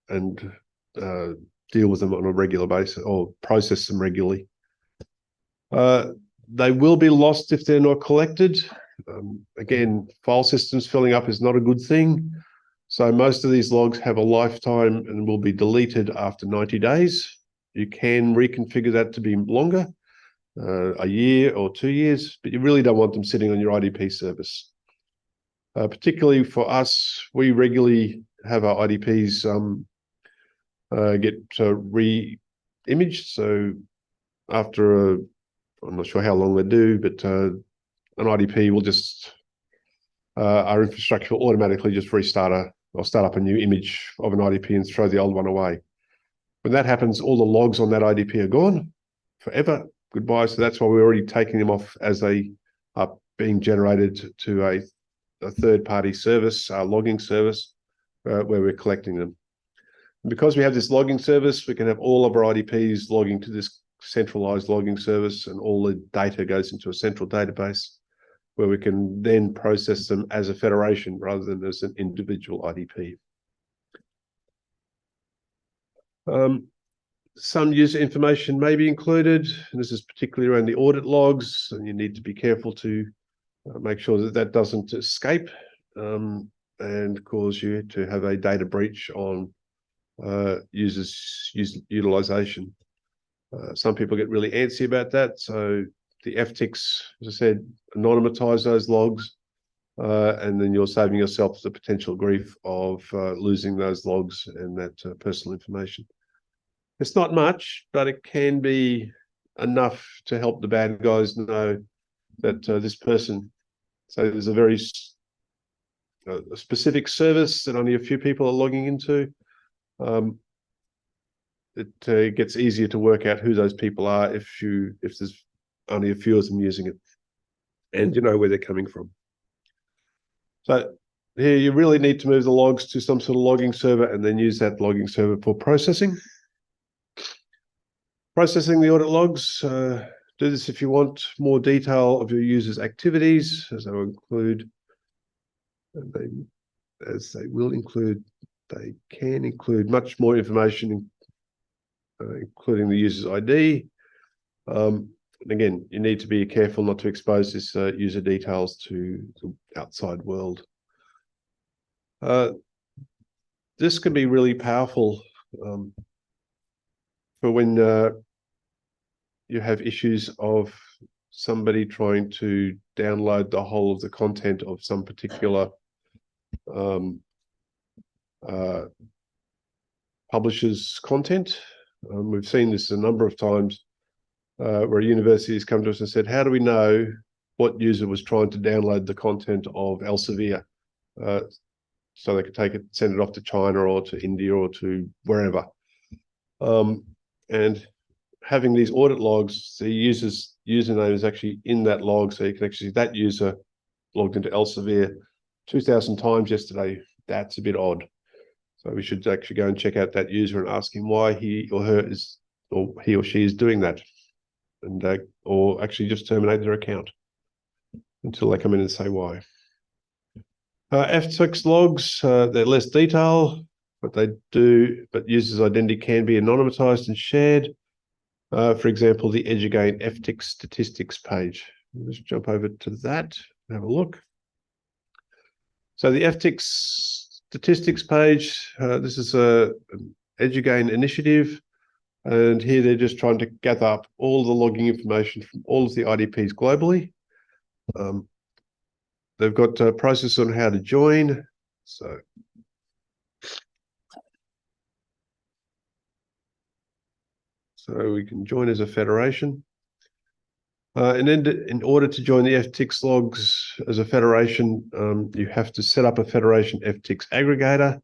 Speaker 1: and deal with them on a regular basis, or process them regularly. They will be lost if they're not collected. Again, file systems filling up is not a good thing. So most of these logs have a lifetime and will be deleted after 90 days. You can reconfigure that to be longer, a year or 2 years, but you really don't want them sitting on your IDP service. Particularly for us, we regularly have our IDPs get re-imaged. So after I'm not sure how long they do, but an IDP will just, our infrastructure will automatically just restart or start up a new image of an IDP and throw the old one away. When that happens, all the logs on that IDP are gone forever. Goodbye. So that's why we're already taking them off as they are being generated to a third-party service, our logging service, where we're collecting them. And because we have this logging service, we can have all of our IDPs logging to this centralized logging service, and all the data goes into a central database where we can then process them as a federation rather than as an individual IDP. Some user information may be included, and this is particularly around the audit logs, and you need to be careful to make sure that that doesn't escape and cause you to have a data breach on users' utilization. Some people get really antsy about that, so the FTICs, as I said, anonymize those logs, and then you're saving yourself the potential grief of losing those logs and that personal information. It's not much, but it can be enough to help the bad guys know that this person, so there's a very specific service that only a few people are logging into. It gets easier to work out who those people are if there's only a few of them using it, and you know where they're coming from. So here you really need to move the logs to some sort of logging server and then use that logging server for processing. Processing the audit logs, do this if you want more detail of your users' activities, as they will include, they can include much more information, including the user's ID. And again, you need to be careful not to expose this user details to the outside world. This can be really powerful for when you have issues of somebody trying to download the whole of the content of some particular publisher's content. We've seen this a number of times where universities come to us and said, how do we know what user was trying to download the content of Elsevier so they could take it, send it off to China or to India or to wherever. And having these audit logs, the user's username is actually in that log, so you can actually see that user logged into Elsevier 2,000 times yesterday. That's a bit odd. So we should actually go and check out that user and ask him why he or her is, or he or she is doing that, and or actually just terminate their account until they come in and say why. FTICs logs, they're less detail, but they do, but users' identity can be anonymized and shared. For example, the EduGain FTIC statistics page. Let's jump over to that and have a look. So the FTIC statistics page, this is an EduGain initiative, and here they're just trying to gather up all the logging information from all of the IDPs globally. They've got a process on how to join. So we can join as a federation. And then in order to join the FTICs logs as a federation, you have to set up a federation FTICs aggregator.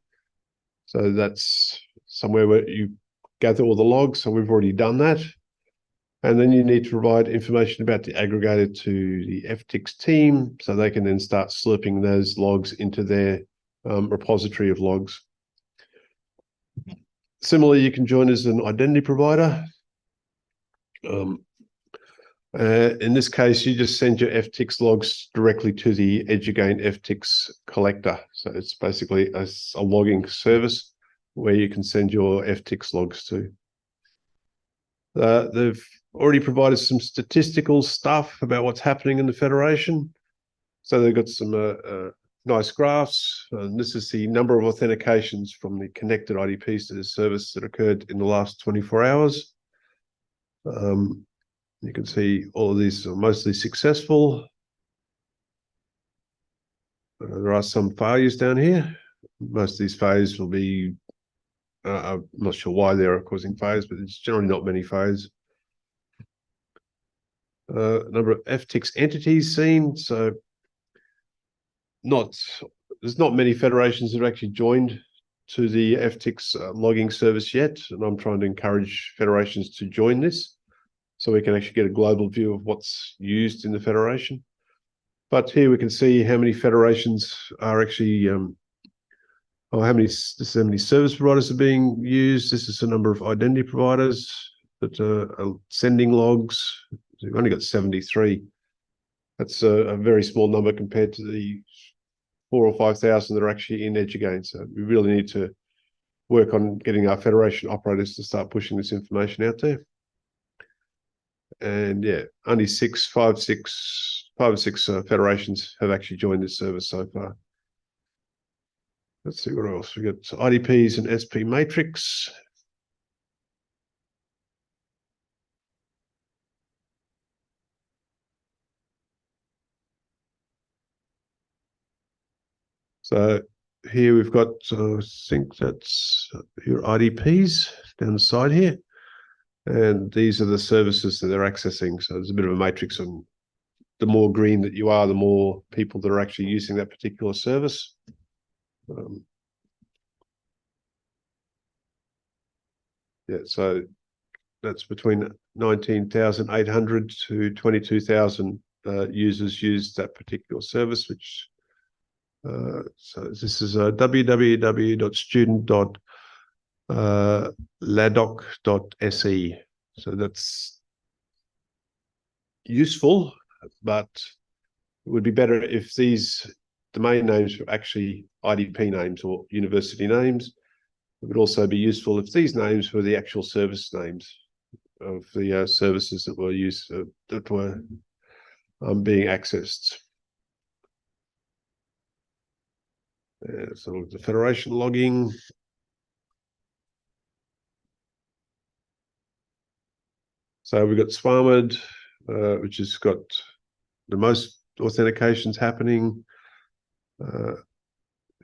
Speaker 1: So that's somewhere where you gather all the logs. So we've already done that. And then you need to provide information about the aggregator to the FTICs team, so they can then start slurping those logs into their repository of logs. Similarly, you can join as an identity provider. In this case, you just send your FTICs logs directly to the EduGain FTICs collector. So it's basically a logging service where you can send your FTICs logs to. They've already provided some statistical stuff about what's happening in the Federation. So they've got some nice graphs, and this is the number of authentications from the connected IDPs to the service that occurred in the last 24 hours. You can see all of these are mostly successful. There are some failures down here. Most of these failures will be, I'm not sure why they're causing failures, but it's generally not many failures. Number of FTX entities seen. So there's not many federations that have actually joined to the FTX logging service yet, and I'm trying to encourage federations to join this so we can actually get a global view of what's used in the federation. But here we can see how many federations are actually, how many service providers are being used. This is the number of identity providers that are sending logs. So we've only got 73. That's a very small number compared to the 4,000 or 5,000 that are actually in Edugain. So we really need to work on getting our federation operators to start pushing this information out there. And yeah, only five or six federations have actually joined this service so far. Let's see what else we got. IDPs and SP matrix. So here we've got, I think that's your IDPs down the side here. And these are the services that they're accessing. So there's a bit of a matrix on the more green that you are, the more people that are actually using that particular service. Yeah, so that's between 19,800 to 22,000 users use that particular service, which so this is www.student.ladoc.se. So that's useful, but it would be better if these domain names were actually IDP names or university names. It would also be useful if these names were the actual service names of the services that were used, that were being accessed. So the federation logging. So we've got SWAMED, which has got the most authentications happening. Let's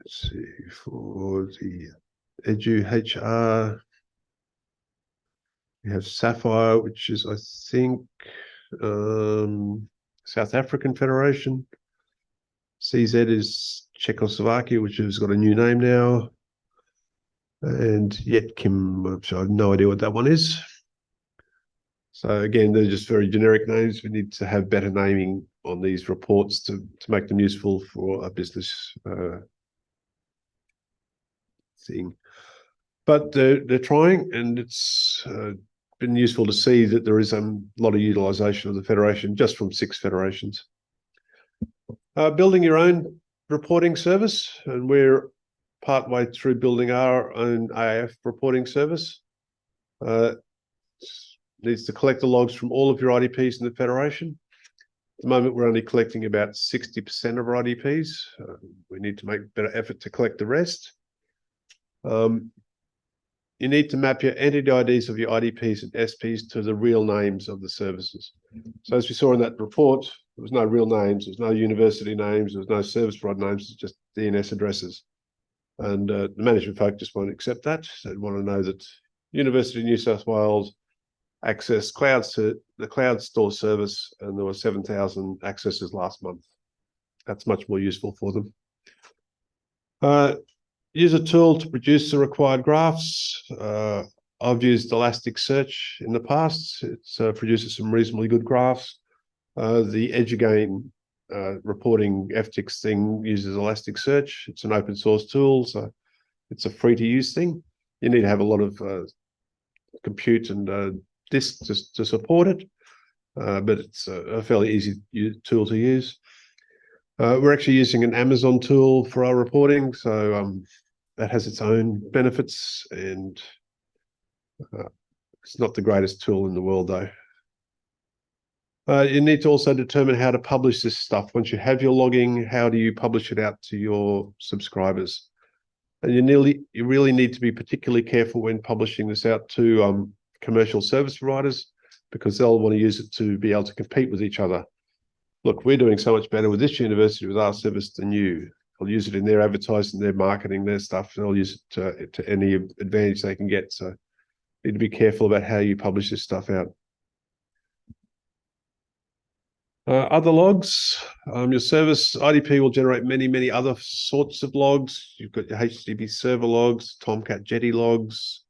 Speaker 1: see, for the EduHR, we have Sapphire, which is, I think, South African Federation. CZ is Czechoslovakia, which has got a new name now. And Yetkim, which I have no idea what that one is. So again, they're just very generic names. We need to have better naming on these reports to make them useful for a business thing. But they're trying, and it's been useful to see that there is a lot of utilization of the federation just from 6 federations. Building your own reporting service, and we're partway through building our own AF reporting service. Needs to collect the logs from all of your IDPs in the federation. At the moment, we're only collecting about 60% of our IDPs. We need to make better effort to collect the rest. You need to map your entity IDs of your IDPs and SPs to the real names of the services. So as we saw in that report, there was no real names, there was no university names, there was no service provider names, it's just DNS addresses. And the management folk just won't accept that. They want to know that University of New South Wales accessed the cloud store service, and there were 7,000 accesses last month. That's much more useful for them. Use a tool to produce the required graphs. I've used Elasticsearch in the past. It produces some reasonably good graphs. The Edugain reporting FTX thing uses Elasticsearch. It's an open source tool, so it's a free to use thing. You need to have a lot of compute and disk to support it, but it's a fairly easy tool to use. We're actually using an Amazon tool for our reporting, so that has its own benefits, and it's not the greatest tool in the world, though. You need to also determine how to publish this stuff. Once you have your logging, how do you publish it out to your subscribers? And you really need to be particularly careful when publishing this out to commercial service providers, because they'll want to use it to be able to compete with each other. Look, we're doing so much better with this university with our service than you. They'll use it in their advertising, their marketing, their stuff. They'll use it to any advantage they can get. So you need to be careful about how you publish this stuff out. Other logs, your service IDP will generate many other sorts of logs. You've got your HTTP server logs, Tomcat Jetty logs,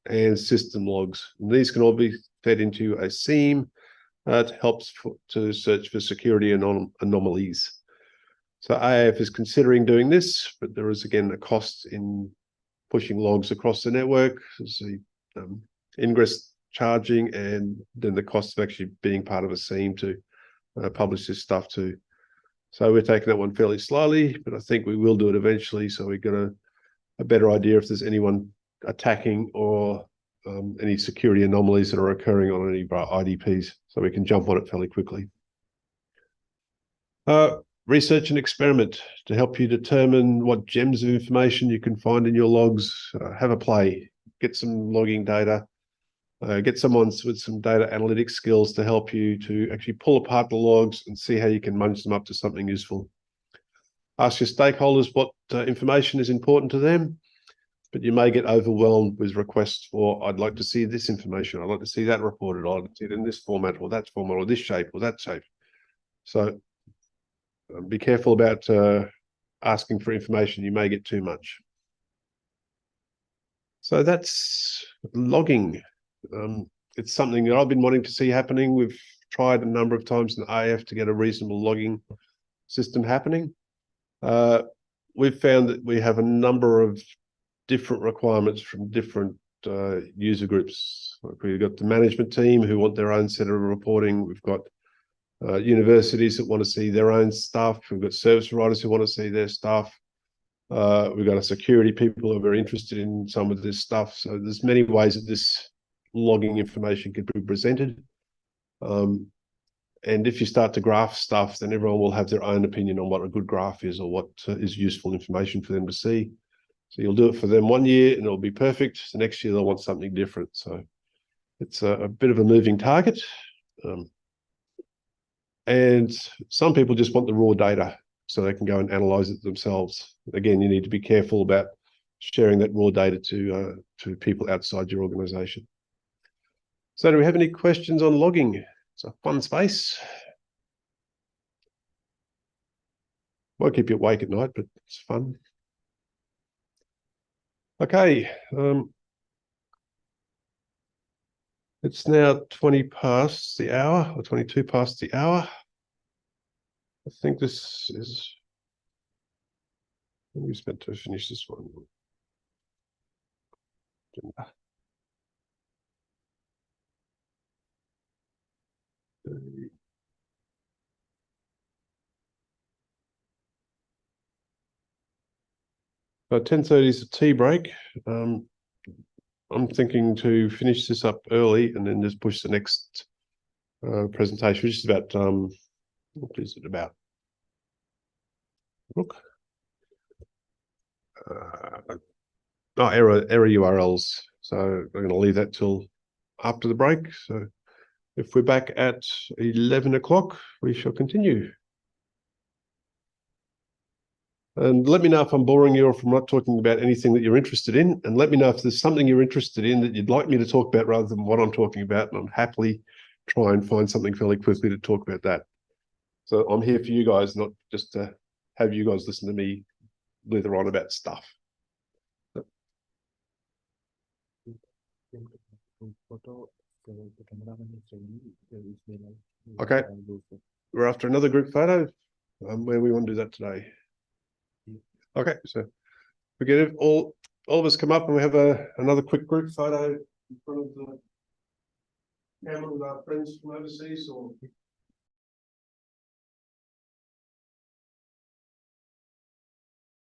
Speaker 1: and system logs. And these can all be fed into a SIEM to help to search for security anomalies. So IAF is considering doing this, but there is again a cost in pushing logs across the network. There's the ingress charging, and then the cost of actually being part of a SIEM to publish this stuff too. So we're taking that one fairly slowly, but I think we will do it eventually. So we've got a better idea if there's anyone attacking or any security anomalies that are occurring on any of our IDPs, so we can jump on it fairly quickly. Research and experiment to help you determine what gems of information you can find in your logs. Have a play, get some logging data, get someone with some data analytics skills to help you to actually pull apart the logs and see how you can munch them up to something useful. Ask your stakeholders what information is important to them, but you may get overwhelmed with requests for, I'd like to see this information, I'd like to see that reported, I'd like to see it in this format or that format or this shape or that shape. So be careful about asking for information. You may get too much. So that's logging. It's something that I've been wanting to see happening. We've tried a number of times in AF to get a reasonable logging system happening. We've found that we have a number of different requirements from different user groups. Like we've got the management team who want their own set of reporting. We've got universities that want to see their own stuff. We've got service providers who want to see their stuff. We've got a security people who are very interested in some of this stuff. So there's many ways that this logging information can be presented. And if you start to graph stuff, then everyone will have their own opinion on what a good graph is or what is useful information for them to see. So you'll do it for them one year and it'll be perfect. The next year they'll want something different. So it's a bit of a moving target. And some people just want the raw data so they can go and analyze it themselves. Again, you need to be careful about sharing that raw data to people outside your organization. So do we have any questions on logging? It's a fun space. Won't keep you awake at night, but it's fun. Okay. It's now 20 past the hour, or 22 past the hour. I think this is, we spent to finish this one. So 10:30 is a tea break. I'm thinking to finish this up early and then just push the next presentation, which is about, what is it about? Look. Error URLs. So I'm going to leave that till after the break. So if we're back at 11 o'clock, we shall continue. And let me know if I'm boring you or if I'm not talking about anything that you're interested in. And let me know if there's something you're interested in that you'd like me to talk about rather than what I'm talking about. And I'll happily try and find something fairly quickly to talk about that. So I'm here for you guys, not just to have you guys listen to me blither on about stuff. Okay, we're after another group photo. Where we want to do that today. Okay, so we get it, all of us come up and we have another quick group photo in front of the camera with our friends from overseas or